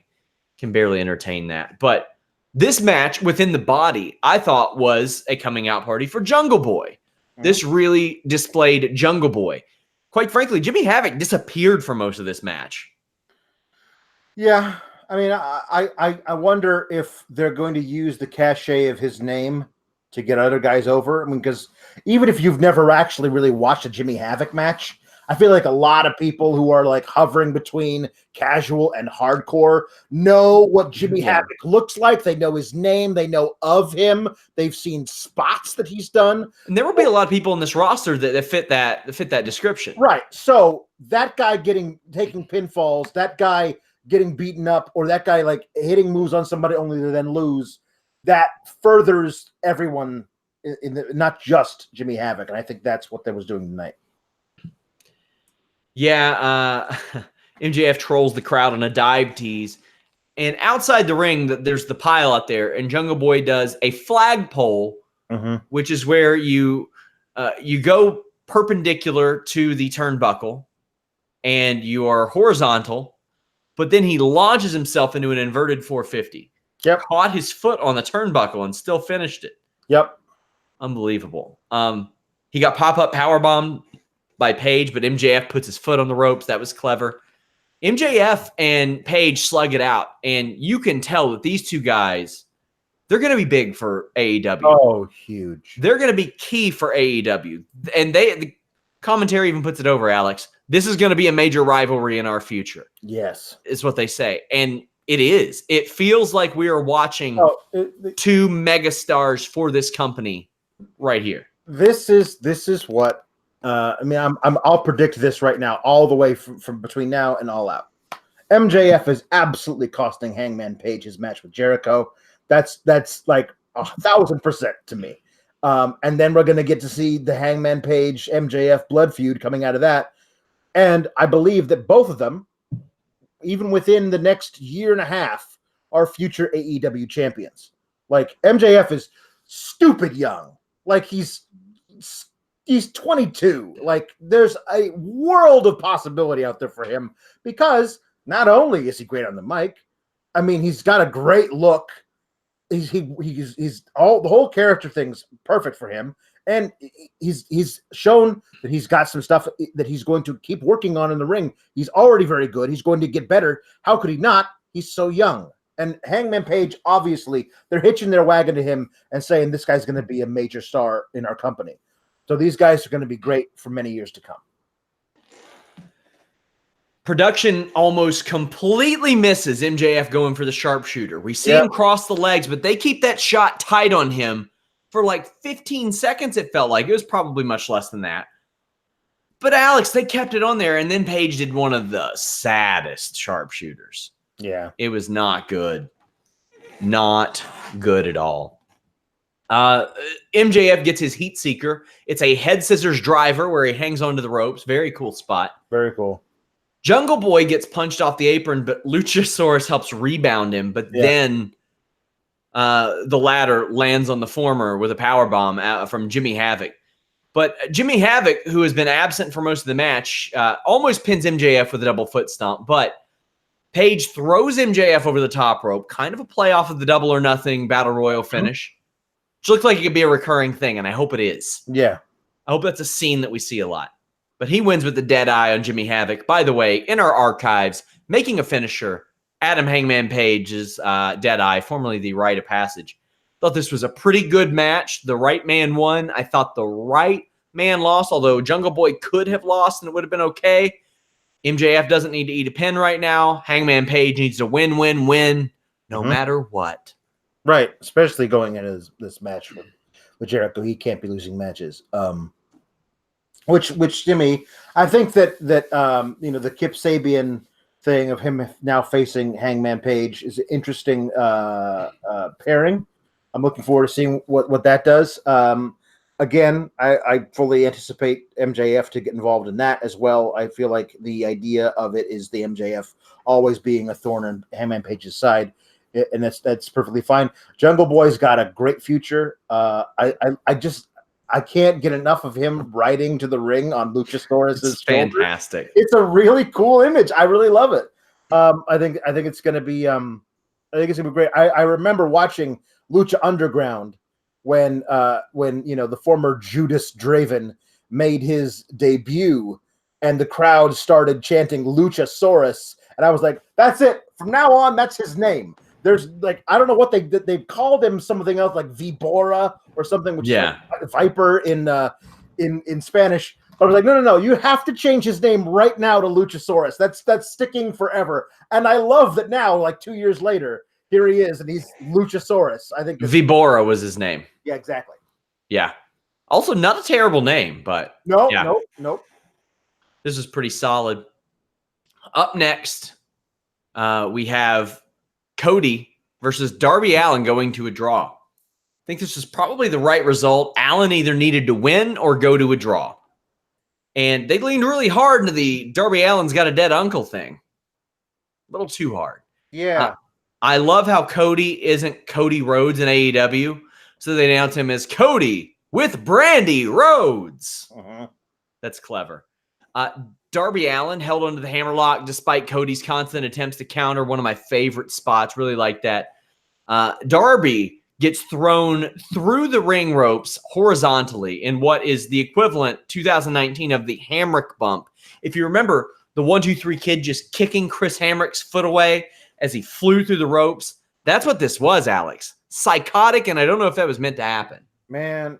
can barely entertain that. But this match within the body, I thought was a coming out party for Jungle Boy. Mm-hmm. This really displayed Jungle Boy. Quite frankly, Jimmy Havoc disappeared for most of this match. Yeah. I mean, I wonder if they're going to use the cachet of his name to get other guys over. I mean, because even if you've never actually really watched a Jimmy Havoc match, I feel like a lot of people who are like hovering between casual and hardcore know what Jimmy Havoc looks like. They know his name. They know of him. They've seen spots that he's done. And there will be a lot of people in this roster that fit that description. Right. So that guy taking pinfalls, that guy getting beaten up, or that guy like hitting moves on somebody only to then lose, that furthers everyone not just Jimmy Havoc. And I think that's what they was doing tonight. Yeah, MJF trolls the crowd on a dive tease. And outside the ring, there's the pile out there, and Jungle Boy does a flagpole, which is where you go perpendicular to the turnbuckle, and you are horizontal, but then he launches himself into an inverted 450. Yep. Caught his foot on the turnbuckle and still finished it. Yep. Unbelievable. He got pop-up powerbomb by Page, but MJF puts his foot on the ropes. That was clever. MJF and Page slug it out, and you can tell that these two guys, they're going to be big for AEW. Oh, huge. They're going to be key for AEW. And the commentary even puts it over, Alex. This is going to be a major rivalry in our future. Yes. Is what they say. And it is. It feels like we are watching two megastars for this company right here. This is what I mean, I'll predict this right now, all the way from between now and All Out. MJF is absolutely costing Hangman Page his match with Jericho. That's like 1,000% to me. And then we're going to get to see the Hangman Page MJF blood feud coming out of that. And I believe that both of them, even within the next year and a half, are future AEW champions. Like, MJF is stupid young. Like, he's 22. Like, there's a world of possibility out there for him, because not only is he great on the mic, I mean, he's got a great look. He's all the whole character thing's perfect for him, and he's shown that he's got some stuff that he's going to keep working on in the ring. He's already very good. He's going to get better. How could he not? He's so young. And Hangman Page, obviously, they're hitching their wagon to him and saying this guy's going to be a major star in our company. So these guys are going to be great for many years to come. Production almost completely misses MJF going for the sharpshooter. We see him cross the legs, but they keep that shot tight on him for like 15 seconds, it felt like. It was probably much less than that. But Alex, they kept it on there, and then Page did one of the saddest sharpshooters. Yeah. It was not good. Not good at all. MJF gets his heat seeker. It's a head scissors driver where he hangs onto the ropes. Very cool spot. Very cool. Jungle Boy gets punched off the apron, but Luchasaurus helps rebound him. But then the ladder lands on the former with a powerbomb from Jimmy Havoc. But Jimmy Havoc, who has been absent for most of the match, almost pins MJF with a double foot stomp, but Page throws MJF over the top rope, kind of a play off of the Double or Nothing Battle Royal finish, which looks like it could be a recurring thing, and I hope it is. Yeah. I hope that's a scene that we see a lot. But he wins with the dead eye on Jimmy Havoc. By the way, in our archives, making a finisher, Adam Hangman Page's dead eye, formerly the Rite of Passage. Thought this was a pretty good match. The right man won. I thought the right man lost, although Jungle Boy could have lost and it would have been okay. MJF doesn't need to eat a pin right now. Hangman Page needs to win, no matter what. Right, especially going into this match with Jericho. He can't be losing matches. Which Jimmy, I think that the Kip Sabian thing of him now facing Hangman Page is an interesting pairing. I'm looking forward to seeing what that does. Again, I fully anticipate MJF to get involved in that as well. I feel like the idea of it is the MJF always being a thorn in Hangman Page's side, and that's perfectly fine. Jungle Boy's got a great future. I can't get enough of him riding to the ring on Luchasaurus's shoulder. Fantastic. It's a really cool image. I really love it. I think it's going to be. I think it's going to be great. I remember watching Lucha Underground when the former Judas Draven made his debut, and the crowd started chanting Luchasaurus, and I was like, "That's it. From now on, that's his name." There's I don't know what they called him, something else like Vibora or something, which is like Viper in Spanish. But I was like, no, you have to change his name right now to Luchasaurus. That's sticking forever. And I love that now, 2 years later, here he is, and he's Luchasaurus. I think Vibora was his name. Yeah, exactly. Yeah. Also, not a terrible name, but nope. This is pretty solid. Up next, we have Cody versus Darby Allin going to a draw. I think this is probably the right result. Allin either needed to win or go to a draw. And they leaned really hard into the Darby Allin's got a dead uncle thing. A little too hard. Yeah. I love how Cody isn't Cody Rhodes in AEW. So they announce him as Cody with Brandy Rhodes. That's clever. Darby Allin held onto the hammerlock despite Cody's constant attempts to counter. One of my favorite spots. Really like that. Darby gets thrown through the ring ropes horizontally in what is the equivalent 2019 of the Hamrick bump. If you remember the 1-2-3 kid just kicking Chris Hamrick's foot away as he flew through the ropes. That's what this was, Alex. Psychotic, and I don't know if that was meant to happen. Man,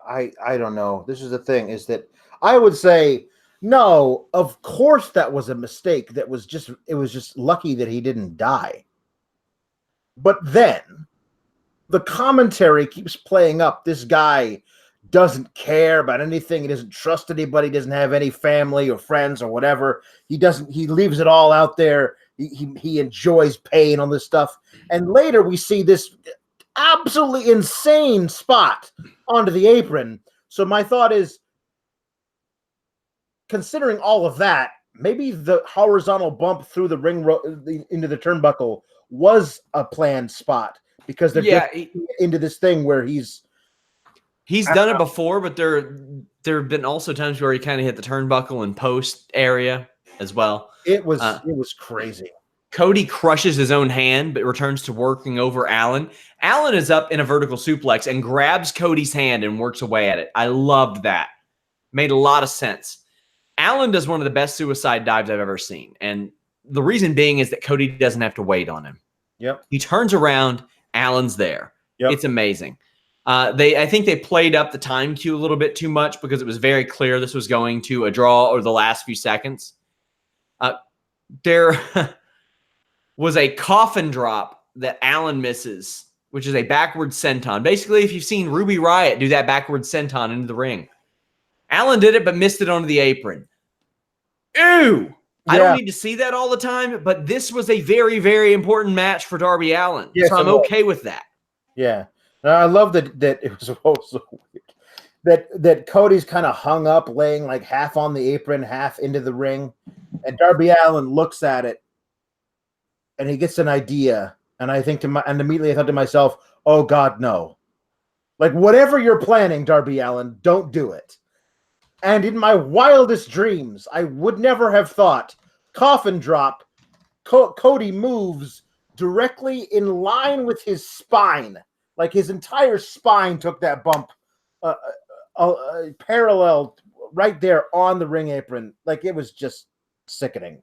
I don't know. This is the thing, is that I would say, no, of course that was a mistake. It was just lucky that he didn't die. But then the commentary keeps playing up. This guy doesn't care about anything. He doesn't trust anybody. He doesn't have any family or friends or whatever. He leaves it all out there. He enjoys pain on this stuff. And later we see this absolutely insane spot onto the apron. So my thought is, considering all of that, maybe the horizontal bump through the ring into the turnbuckle was a planned spot, because they're into this thing where he's done it before, but there have been also times where he kind of hit the turnbuckle and post area as well. It was crazy. Cody crushes his own hand, but returns to working over Allin. Allin is up in a vertical suplex and grabs Cody's hand and works away at it. I loved that. Made a lot of sense. Allin does one of the best suicide dives I've ever seen. And the reason being is that Cody doesn't have to wait on him. Yep. He turns around, Allen's there. Yep. It's amazing. I think they played up the time cue a little bit too much, because it was very clear this was going to a draw or the last few seconds. There was a coffin drop that Allin misses, which is a backward senton. Basically, if you've seen Ruby Riott do that backward senton into the ring, Allin did it but missed it onto the apron. Ew! I don't need to see that all the time, but this was a very, very important match for Darby Allin. Yes, so I'm okay with that. Yeah. I love that it was also weird. That Cody's kind of hung up, laying like half on the apron, half into the ring. And Darby Allin looks at it and he gets an idea. And immediately I thought to myself, oh God, no. Like, whatever you're planning, Darby Allin, don't do it. And in my wildest dreams, I would never have thought coffin drop, Cody moves directly in line with his spine. Like, his entire spine took that bump parallel right there on the ring apron. Like, it was just sickening.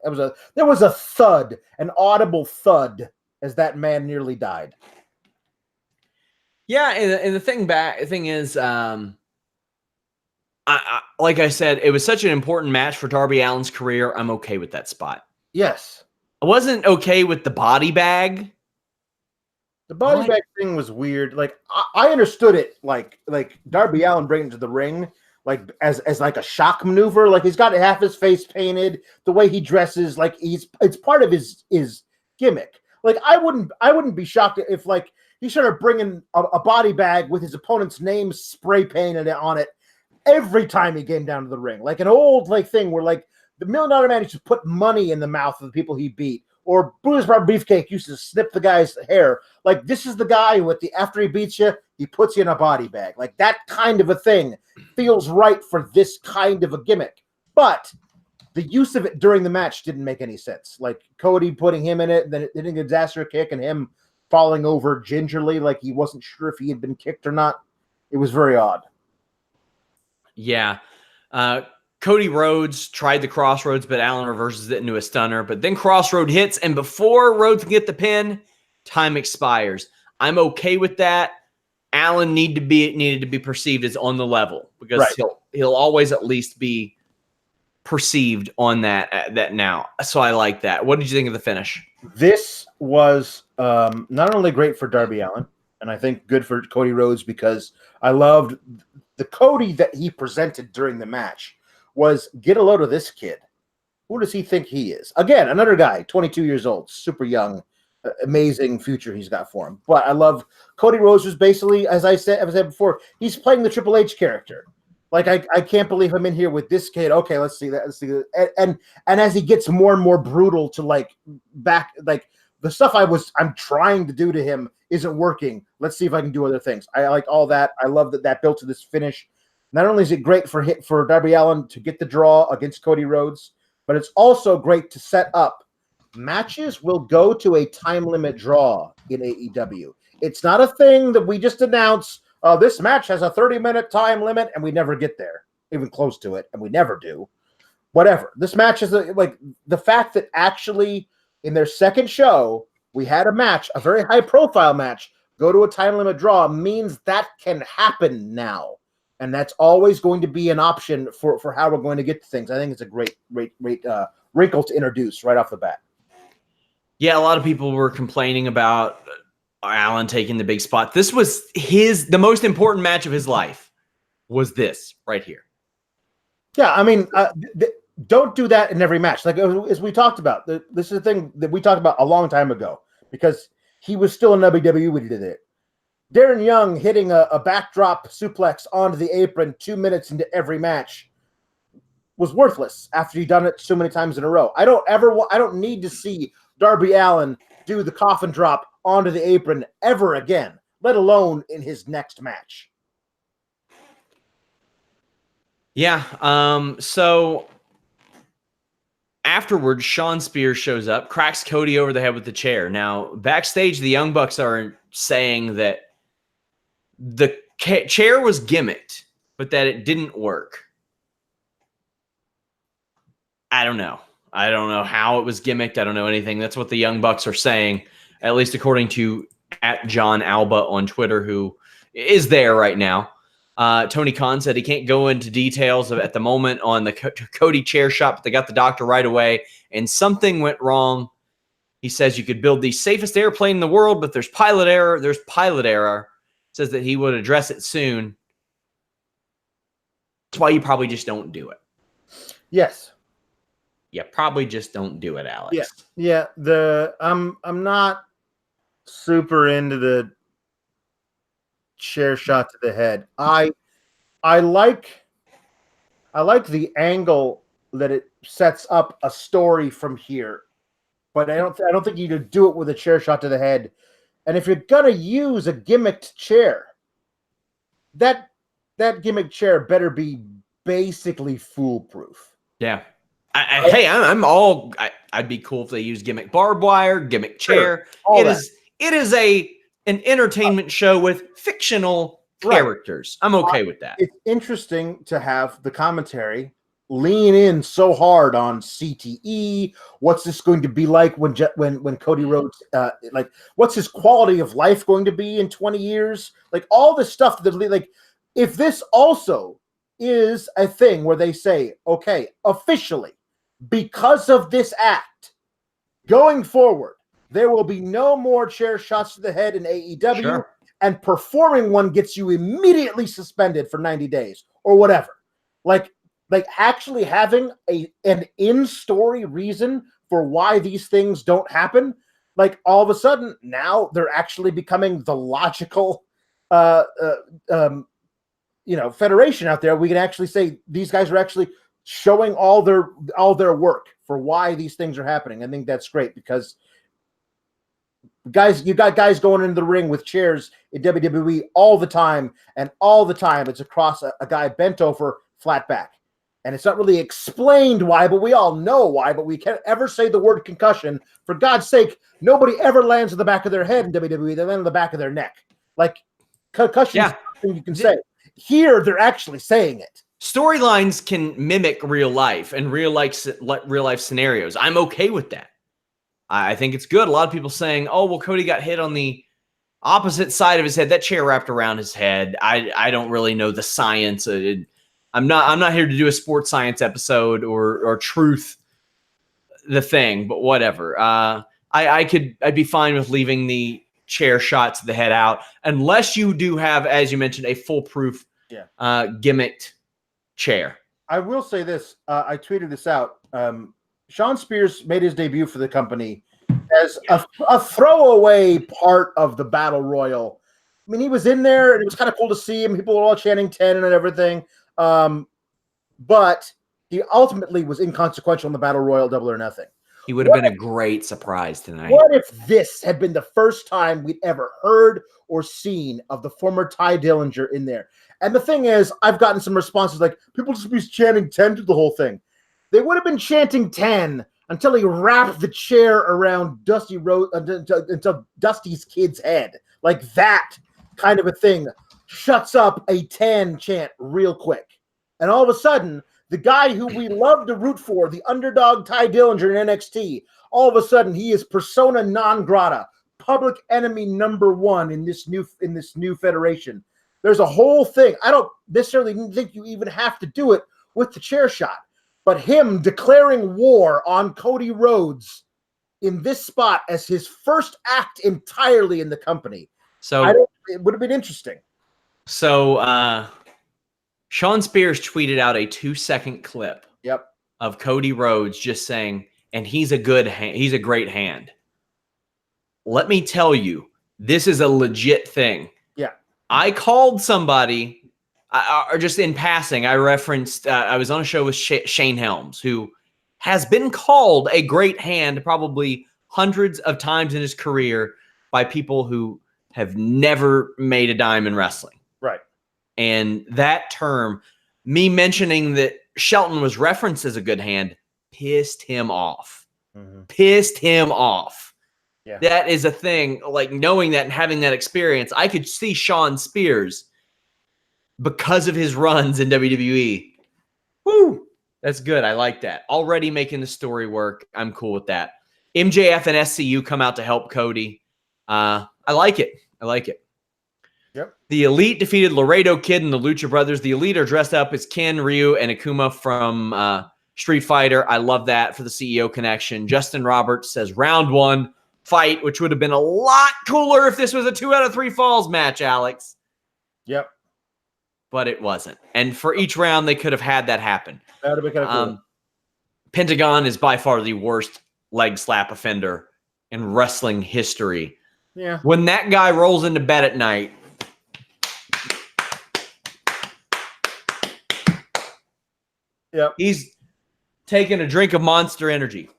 There was a thud, an audible thud, as that man nearly died. Yeah, and the thing is, like I said, it was such an important match for Darby Allin's career. I'm okay with that spot. Yes. I wasn't okay with the body bag. The body bag thing was weird. Like, I understood it, like Darby Allin bringing it to the ring, like as like a shock maneuver. Like, he's got half his face painted, the way he dresses, like it's part of his gimmick. Like, I wouldn't be shocked if, like, he started bringing a body bag with his opponent's name spray painted on it every time he came down to the ring. Like an old thing where, like, the $1 Million Man used to put money in the mouth of the people he beat, or Brutus Bar Beefcake used to snip the guy's hair. Like, this is the guy who, after he beats you, he puts you in a body bag. Like, that kind of a thing feels right for this kind of a gimmick. But the use of it during the match didn't make any sense. Like, Cody putting him in it, then hitting a disaster kick, and him falling over gingerly like he wasn't sure if he had been kicked or not. It was very odd. Yeah. Cody Rhodes tried the crossroads, but Allin reverses it into a stunner. But then crossroad hits, and before Rhodes can get the pin, time expires. I'm okay with that. Allin needed to be perceived as on the level, because he'll always at least be perceived on that now. So I like that. What did you think of the finish? This was not only great for Darby Allin, and I think good for Cody Rhodes, because I loved the Cody that he presented during the match. Was, get a load of this kid. Who does he think he is? Again, another guy, 22 years old, super young, amazing future he's got for him. But I love Cody Rhodes was basically, as I said before, he's playing the Triple H character. Like, I can't believe I'm in here with this kid. Okay, let's see that. Let's see that. And as he gets more and more brutal to, like, back, like, the stuff I'm trying to do to him isn't working. Let's see if I can do other things. I like all that. I love that built to this finish. Not only is it great for Darby Allin to get the draw against Cody Rhodes, but it's also great to set up matches will go to a time limit draw in AEW. It's not a thing that we just announce, this match has a 30-minute time limit, and we never get there, even close to it, and we never do. Whatever. This match is like the fact that actually in their second show, we had a match, a very high-profile match, go to a time limit draw means that can happen now. And that's always going to be an option for how we're going to get to things. I think it's a great wrinkle to introduce right off the bat. Yeah, a lot of people were complaining about Allin taking the big spot. This was the most important match of his life, was this right here. Yeah, I mean, don't do that in every match. Like, as we talked about, this is the thing that we talked about a long time ago, because he was still in WWE when he did it. Darren Young hitting a backdrop suplex onto the apron 2 minutes into every match was worthless after he'd done it so many times in a row. I don't need to see Darby Allin do the coffin drop onto the apron ever again, let alone in his next match. Yeah. So afterwards, Shawn Spears shows up, cracks Cody over the head with the chair. Now, backstage, the Young Bucks are saying that the chair was gimmicked, but that it didn't work. I don't know. I don't know how it was gimmicked. I don't know anything. That's what the Young Bucks are saying, at least according to @JohnAlba on Twitter, who is there right now. Tony Khan said he can't go into details at the moment on the Cody chair shot, but they got the doctor right away, and something went wrong. He says you could build the safest airplane in the world, but there's pilot error. There's pilot error. Says that he would address it soon. That's why you probably just don't do it. Yes. Yeah, probably just don't do it, Alex. Yeah. I'm not super into the chair shot to the head. I like the angle that it sets up a story from here, but I don't think you could do it with a chair shot to the head. And if you're gonna use a gimmicked chair, that gimmick chair better be basically foolproof. Yeah. I'd be cool if they use gimmick barbed wire, gimmick chair. Sure, it is an entertainment show with fictional characters. I'm okay with that. It's interesting to have the commentary lean in so hard on CTE. What's this going to be like when Cody Rhodes, like, what's his quality of life going to be in 20 years? Like, all this stuff that, like, if this also is a thing where they say, okay, officially, because of this act, going forward, there will be no more chair shots to the head in AEW. Sure. And performing one gets you immediately suspended for 90 days or whatever. Like actually having an in-story reason for why these things don't happen, like, all of a sudden now they're actually becoming the logical federation out there. We can actually say these guys are actually showing all their work for why these things are happening. I think that's great, because guys, you got guys going into the ring with chairs in WWE all the time, and all the time it's across a guy bent over, flat back. And it's not really explained why, but we all know why. But we can't ever say the word concussion. For God's sake, nobody ever lands on the back of their head in WWE. They land on the back of their neck. Like, concussion is something you can say. Here, they're actually saying it. Storylines can mimic real life and real life scenarios. I'm okay with that. I think it's good. A lot of people saying, "Oh, well, Cody got hit on the opposite side of his head. That chair wrapped around his head." I don't really know the science. I'm not here to do a sports science episode or truth the thing, but whatever. I'd be fine with leaving the chair shots of the head out, unless you do have, as you mentioned, a foolproof gimmicked chair. I will say this. I tweeted this out. Shawn Spears made his debut for the company as a throwaway part of the Battle Royal. I mean, he was in there, and it was kind of cool to see him. People were all chanting 10 and everything. But he ultimately was inconsequential in the Battle Royal Double or Nothing. He would have been a great surprise tonight. What if this had been the first time we'd ever heard or seen of the former Ty Dillinger in there? And the thing is, I've gotten some responses like, people just be chanting 10 to the whole thing. They would have been chanting 10 until he wrapped the chair around Dusty Rhodes until Dusty's kid's head. Like, that kind of a thing shuts up a 10 chant real quick. And all of a sudden, the guy who we love to root for, the underdog Ty Dillinger in NXT, all of a sudden he is persona non grata, public enemy number one in this new federation. There's a whole thing. I don't necessarily think you even have to do it with the chair shot. But him declaring war on Cody Rhodes in this spot as his first act entirely in the company, it would have been interesting. So Shawn Spears tweeted out a 2-second clip of Cody Rhodes just saying, and he's a great hand. Let me tell you, this is a legit thing. Yeah. I called somebody, or just in passing, I referenced, I was on a show with Shane Helms, who has been called a great hand probably hundreds of times in his career by people who have never made a dime in wrestling. Right. And that term, me mentioning that Shelton was referenced as a good hand, pissed him off. Mm-hmm. Pissed him off. Yeah. That is a thing. Like, knowing that and having that experience, I could see Shawn Spears, because of his runs in WWE. Woo! That's good. I like that. Already making the story work. I'm cool with that. MJF and SCU come out to help Cody. I like it. Yep. The Elite defeated Laredo Kid and the Lucha Brothers. The Elite are dressed up as Ken, Ryu, and Akuma from Street Fighter. I love that for the CEO connection. Justin Roberts says round 1 fight, which would have been a lot cooler if this was a 2 out of 3 falls match, Alex. Yep. But it wasn't. And for each round, they could have had that happen. That would have been kind of cool. Pentagon is by far the worst leg slap offender in wrestling history. Yeah. When that guy rolls into bed at night, yep, he's taking a drink of Monster Energy.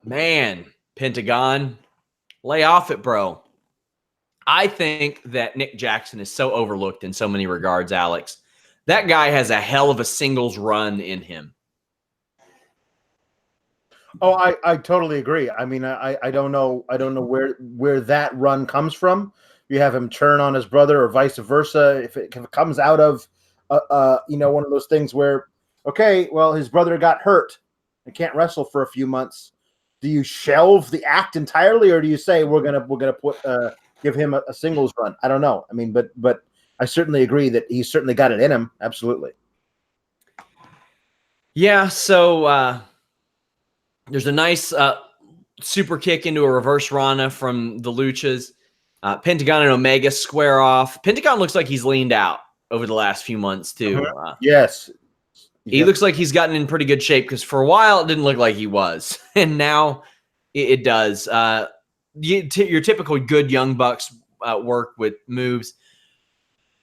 Man, Pentagon, lay off it, bro. I think that Nick Jackson is so overlooked in so many regards, Alex. That guy has a hell of a singles run in him. Oh, I totally agree. I mean, I don't know where that run comes from. You have him turn on his brother or vice versa. If it comes out of one of those things where, okay, well, his brother got hurt and can't wrestle for a few months. Do you shelve the act entirely, or do you say we're gonna put give him a singles run? I don't know. I mean, but I certainly agree that he's certainly got it in him. Absolutely. Yeah. So there's a nice super kick into a reverse Rana from the Luchas. Pentagon and Omega square off. Pentagon looks like he's leaned out over the last few months too. Yes. He looks like he's gotten in pretty good shape because for a while it didn't look like he was. And now it does. Your typical good Young Bucks work with moves.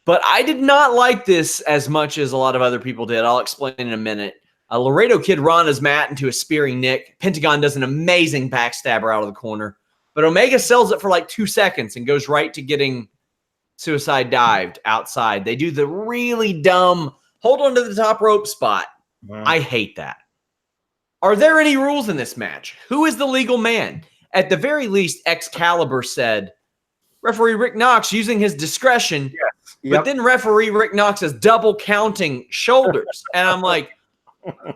But I did not like this as much as a lot of other people did. I'll explain in a minute. Laredo Kid Ronda's mat into a spearing Nick. Pentagon does an amazing backstabber out of the corner. But Omega sells it for like 2 seconds and goes right to getting suicide dived outside. They do the really dumb hold on to the top rope spot. Wow. I hate that. Are there any rules in this match? Who is the legal man? At the very least, Excalibur said, referee Rick Knox using his discretion, yes. Yep. But then referee Rick Knox is double counting shoulders. And I'm like,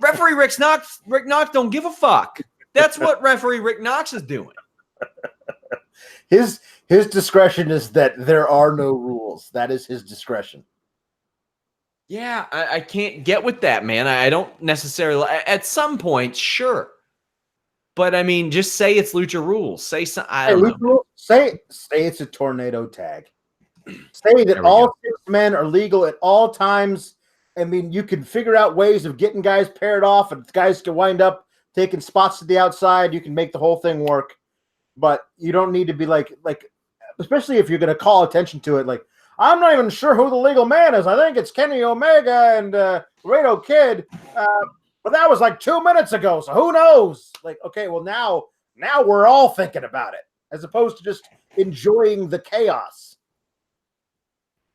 referee Rick Knox don't give a fuck. That's what referee Rick Knox is doing. His discretion is that there are no rules. That is his discretion. Yeah, I can't get with that, man. I don't necessarily. At some point, sure. But, I mean, just say it's Lucha rules. Say something. I don't know. Say it's a tornado tag. Say that all 6 men are legal at all times. I mean, you can figure out ways of getting guys paired off, and guys can wind up taking spots to the outside. You can make the whole thing work. But you don't need to be like, especially if you're going to call attention to it, like, I'm not even sure who the legal man is. I think it's Kenny Omega and Laredo Kid. But that was like 2 minutes ago, so who knows? Like, okay, well, now we're all thinking about it, as opposed to just enjoying the chaos.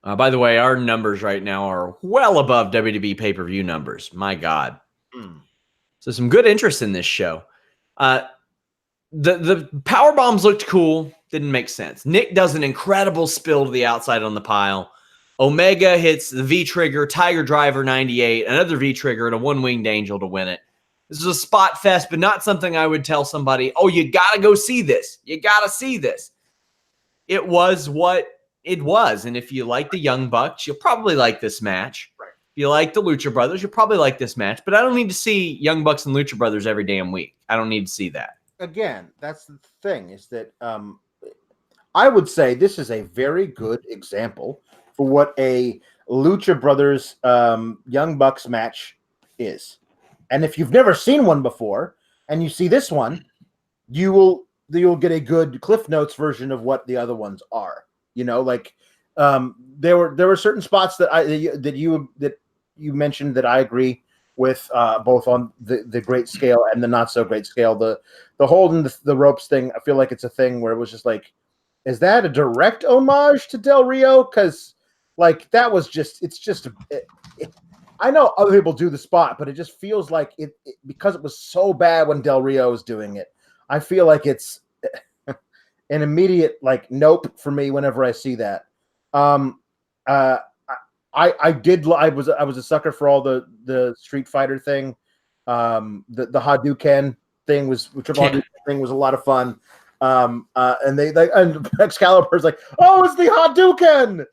By the way, our numbers right now are well above WWE pay-per-view numbers. My God. So some good interest in this show. The power bombs looked cool. Didn't make sense. Nick does an incredible spill to the outside on the pile. Omega hits the V-trigger, Tiger Driver 98, another V-trigger, and a one-winged angel to win it. This is a spot fest, but not something I would tell somebody, oh, you got to go see this. You got to see this. It was what it was. And if you like the Young Bucks, you'll probably like this match. Right. If you like the Lucha Brothers, you'll probably like this match. But I don't need to see Young Bucks and Lucha Brothers every damn week. I don't need to see that. Again, that's the thing, is that I would say this is a very good example for what a Lucha Brothers Young Bucks match is. And if you've never seen one before and you see this one, you'll get a good Cliff Notes version of what the other ones are. You know, like there were certain spots that you mentioned that I agree with, both on the great scale and the not so great scale. The holding the ropes thing, I feel like it's a thing where it was just like, is that a direct homage to Del Rio? Because like that was just, I know other people do the spot, but it just feels like it because it was so bad when Del Rio was doing it. I feel like it's an immediate like nope for me whenever I see that. I was a sucker for all the Street Fighter thing. The Hadouken thing was Hadouken thing was a lot of fun. And and Excalibur's like, oh, it's the Hadouken.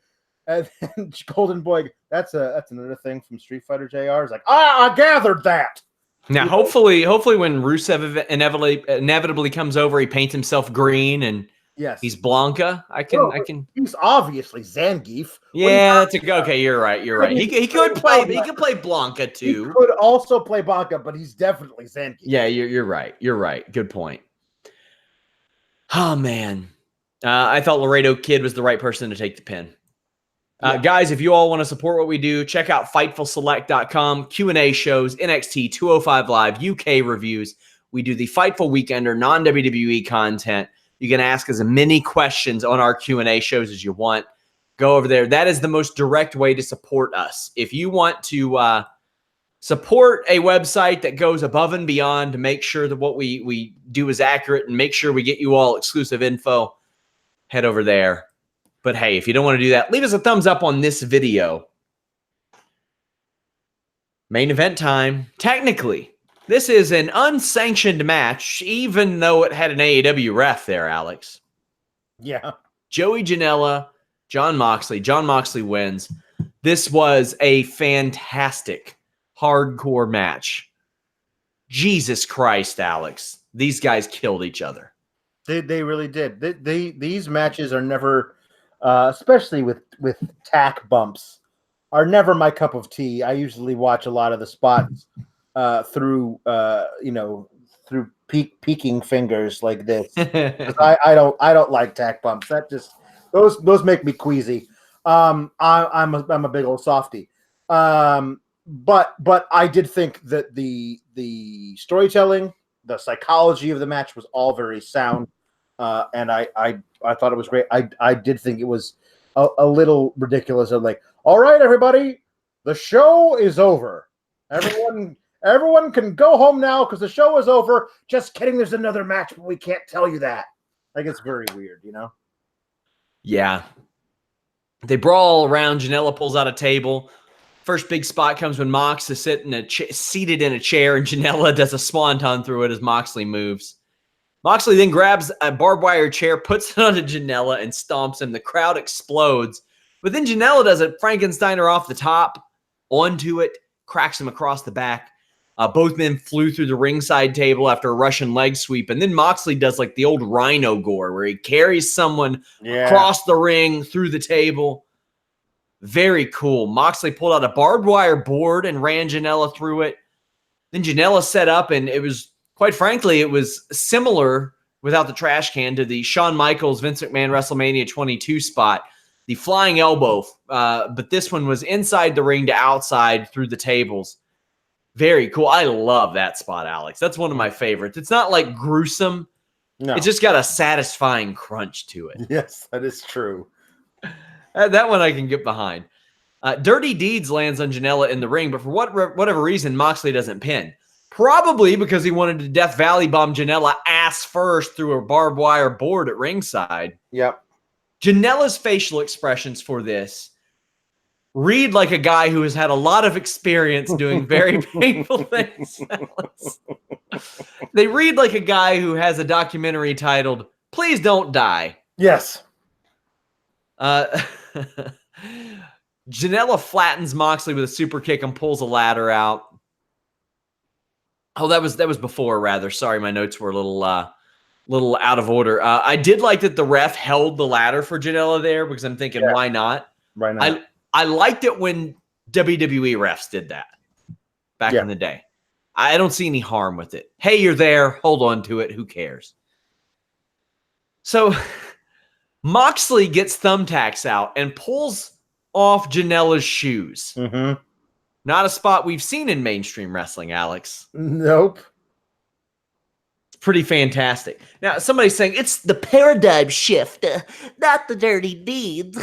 And then Golden Boy, that's another thing from Street Fighter JR. Is like, I gathered that. Now, hopefully, when Rusev inevitably comes over, he paints himself green and yes, he's Blanca. I can. He's obviously Zangief. Yeah, okay. You're right. He could play Blanca too. He could also play Blanca, but he's definitely Zangief. Yeah, you're right. You're right. Good point. Oh man, I thought Laredo Kid was the right person to take the pin. Guys, if you all want to support what we do, check out FightfulSelect.com, Q&A shows, NXT 205 Live, UK reviews. We do the Fightful Weekender, non-WWE content. You can ask as many questions on our Q&A shows as you want. Go over there. That is the most direct way to support us. If you want to support a website that goes above and beyond to make sure that what we do is accurate and make sure we get you all exclusive info, head over there. But hey, if you don't want to do that, leave us a thumbs up on this video. Main event time. Technically, this is an unsanctioned match, even though it had an AEW ref there, Alex. Yeah. Joey Janela, Jon Moxley. Jon Moxley wins. This was a fantastic hardcore match. Jesus Christ, Alex. These guys killed each other. They really did. These matches are never, especially with tack bumps, are never my cup of tea. I usually watch a lot of the spots through peeking fingers like this. I don't like tack bumps. That just those make me queasy. I'm a big old softie. But I did think that the storytelling, the psychology of the match was all very sound, and I thought it was great. I did think it was a little ridiculous. Of like, all right, everybody, the show is over. Everyone can go home now because the show is over. Just kidding. There's another match, but we can't tell you that. Like, it's very weird, you know? Yeah. They brawl around. Janela pulls out a table. First big spot comes when Mox is seated in a chair, and Janela does a swanton through it as Moxley moves. Moxley then grabs a barbed wire chair, puts it onto Janela, and stomps him. The crowd explodes. But then Janela does a Frankensteiner off the top, onto it, cracks him across the back. Both men flew through the ringside table after a Russian leg sweep. And then Moxley does like the old Rhino gore where he carries someone across the ring through the table. Very cool. Moxley pulled out a barbed wire board and ran Janela through it. Then Janela set up, and it was, quite frankly, it was similar without the trash can to the Shawn Michaels Vince McMahon WrestleMania 22 spot, the flying elbow. But this one was inside the ring to outside through the tables. Very cool. I love that spot, Alex. That's one of my favorites. It's not like gruesome. No. It's just got a satisfying crunch to it. Yes, that is true. That one I can get behind. Dirty Deeds lands on Janela in the ring, but for whatever reason, Moxley doesn't pin. Probably because he wanted to Death Valley bomb Janela ass first through a barbed wire board at ringside. Yep. Janela's facial expressions for this read like a guy who has had a lot of experience doing very painful things. They read like a guy who has a documentary titled, "Please Don't Die." Yes. Janela flattens Moxley with a super kick and pulls a ladder out. Oh, that was before, rather. Sorry, my notes were a little out of order. I did like that the ref held the ladder for Janela there because I'm thinking, why not? Why not? I liked it when WWE refs did that back in the day. I don't see any harm with it. Hey, you're there. Hold on to it. Who cares? So Moxley gets thumbtacks out and pulls off Janela's shoes. Mm-hmm. Not a spot we've seen in mainstream wrestling, Alex. Nope. It's pretty fantastic. Now, somebody's saying it's the paradigm shift, not the dirty deeds.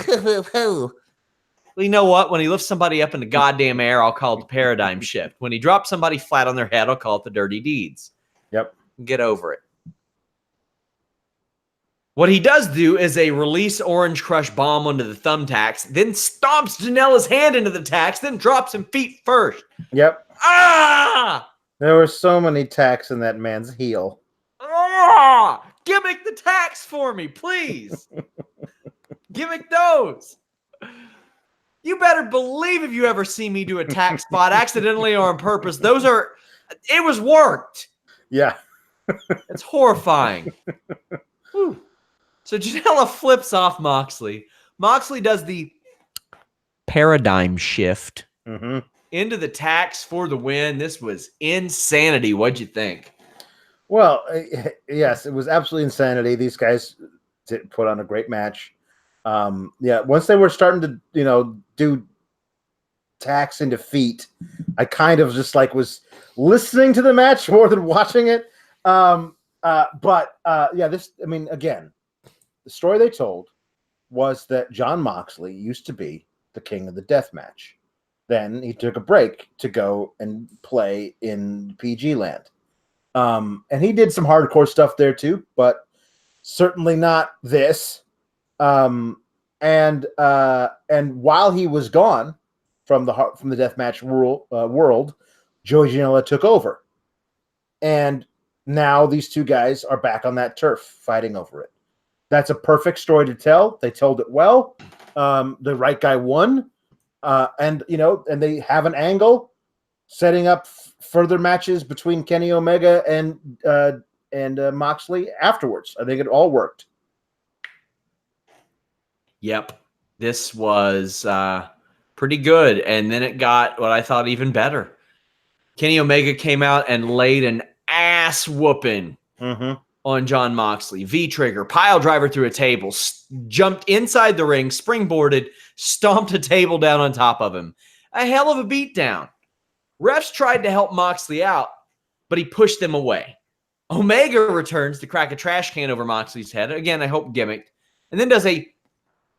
Well, you know what? When he lifts somebody up in the goddamn air, I'll call it the paradigm shift. When he drops somebody flat on their head, I'll call it the dirty deeds. Yep. Get over it. What he does do is a release Orange Crush bomb onto the thumbtacks, then stomps Janela's hand into the tacks, then drops him feet first. Yep. Ah! There were so many tacks in that man's heel. Ah! Gimmick the tacks for me, please. Gimmick those. You better believe if you ever see me do a tack spot accidentally or on purpose, it was worked. Yeah. It's horrifying. Whew. So Janela flips off Moxley. Moxley does the paradigm shift into the tacks for the win. This was insanity. What'd you think? Well, yes, it was absolutely insanity. These guys did put on a great match. Once they were starting to, do tacks into feet, I kind of just was listening to the match more than watching it. This, I mean, again, the story they told was that Jon Moxley used to be the king of the death match. Then he took a break to go and play in PG land. And he did some hardcore stuff there too, but certainly not this. And while he was gone from the deathmatch world, Joey Janela took over. And now these two guys are back on that turf fighting over it. That's a perfect story to tell. They told it well. The right guy won. And they have an angle setting up further matches between Kenny Omega and Moxley afterwards. I think it all worked. Yep. This was pretty good. And then it got what I thought even better. Kenny Omega came out and laid an ass whooping on Jon Moxley. V-trigger, pile driver through a table, jumped inside the ring, springboarded, stomped a table down on top of him. A hell of a beatdown. Refs tried to help Moxley out, but he pushed them away. Omega returns to crack a trash can over Moxley's head. Again, I hope gimmicked. And then does a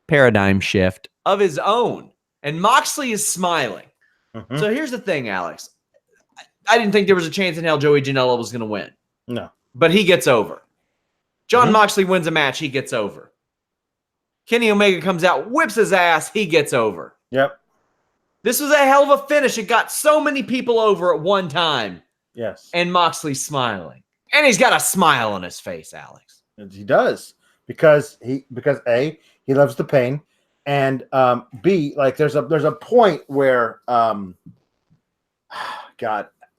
paradigm shift of his own. And Moxley is smiling. So here's the thing, Alex. I didn't think there was a chance in hell Joey Janela was going to win. No. But he gets over. Jon Moxley wins a match. He gets over. Kenny Omega comes out, whips his ass. He gets over. Yep. This was a hell of a finish. It got so many people over at one time. Yes. And Moxley's smiling. And he's got a smile on his face, Alex. He does. Because A, he loves the pain. And B, like there's a point where God,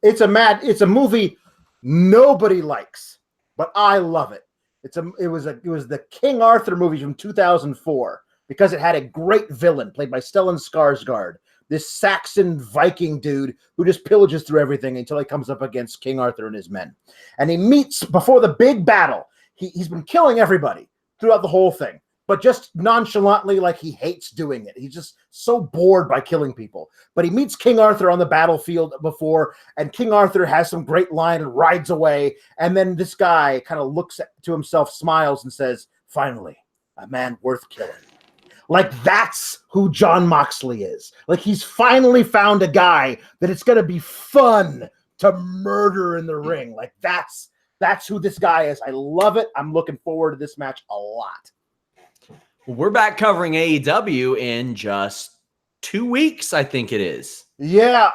it's a movie nobody likes, but I love it. It was the King Arthur movie from 2004 because it had a great villain played by Stellan Skarsgård, this Saxon Viking dude who just pillages through everything until he comes up against King Arthur and his men. And he meets before the big battle. He's been killing everybody throughout the whole thing, but just nonchalantly, like he hates doing it. He's just so bored by killing people. But he meets King Arthur on the battlefield before, and King Arthur has some great line and rides away. And then this guy kind of looks to himself, smiles, and says, "Finally, a man worth killing." Like that's who Jon Moxley is. Like he's finally found a guy that it's going to be fun to murder in the ring. Like that's who this guy is. I love it. I'm looking forward to this match a lot. We're back covering AEW in just 2 weeks, I think it is. Yeah,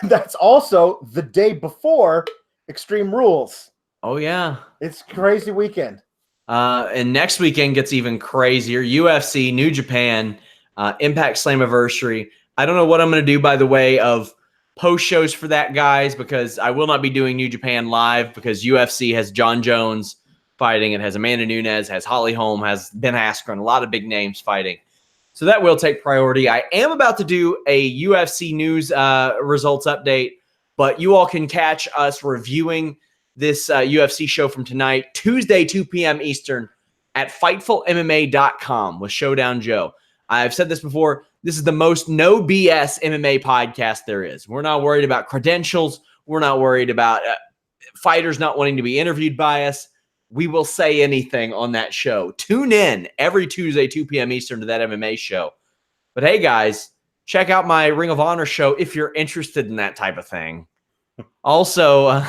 that's also the day before Extreme Rules. Oh, yeah. It's crazy weekend. And next weekend gets even crazier. UFC, New Japan, Impact Slammiversary. I don't know what I'm going to do by the way of post shows for that, guys, because I will not be doing New Japan live because UFC has John Jones fighting. It has Amanda Nunes, has Holly Holm, has Ben Askren, a lot of big names fighting. So that will take priority. I am about to do a UFC news results update, but you all can catch us reviewing this UFC show from tonight, Tuesday, 2 p.m. Eastern at FightfulMMA.com with Showdown Joe. I've said this before. This is the most no BS MMA podcast there is. We're not worried about credentials. We're not worried about fighters not wanting to be interviewed by us. We will say anything on that show. Tune in every Tuesday, 2 p.m. Eastern to that MMA show. But hey, guys, check out my Ring of Honor show if you're interested in that type of thing. Also,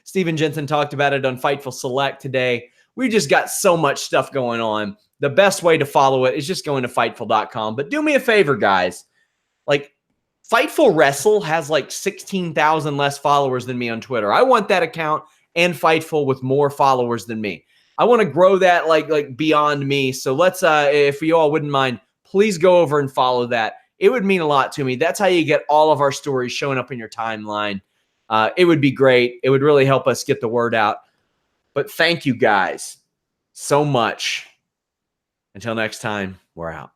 Steven Jensen talked about it on Fightful Select today. We just got so much stuff going on. The best way to follow it is just going to Fightful.com. But do me a favor, guys. Like, Fightful Wrestle has like 16,000 less followers than me on Twitter. I want that account and Fightful with more followers than me. I want to grow that like beyond me. So let's, if you all wouldn't mind, please go over and follow that. It would mean a lot to me. That's how you get all of our stories showing up in your timeline. It would be great. It would really help us get the word out. But thank you guys so much. Until next time, we're out.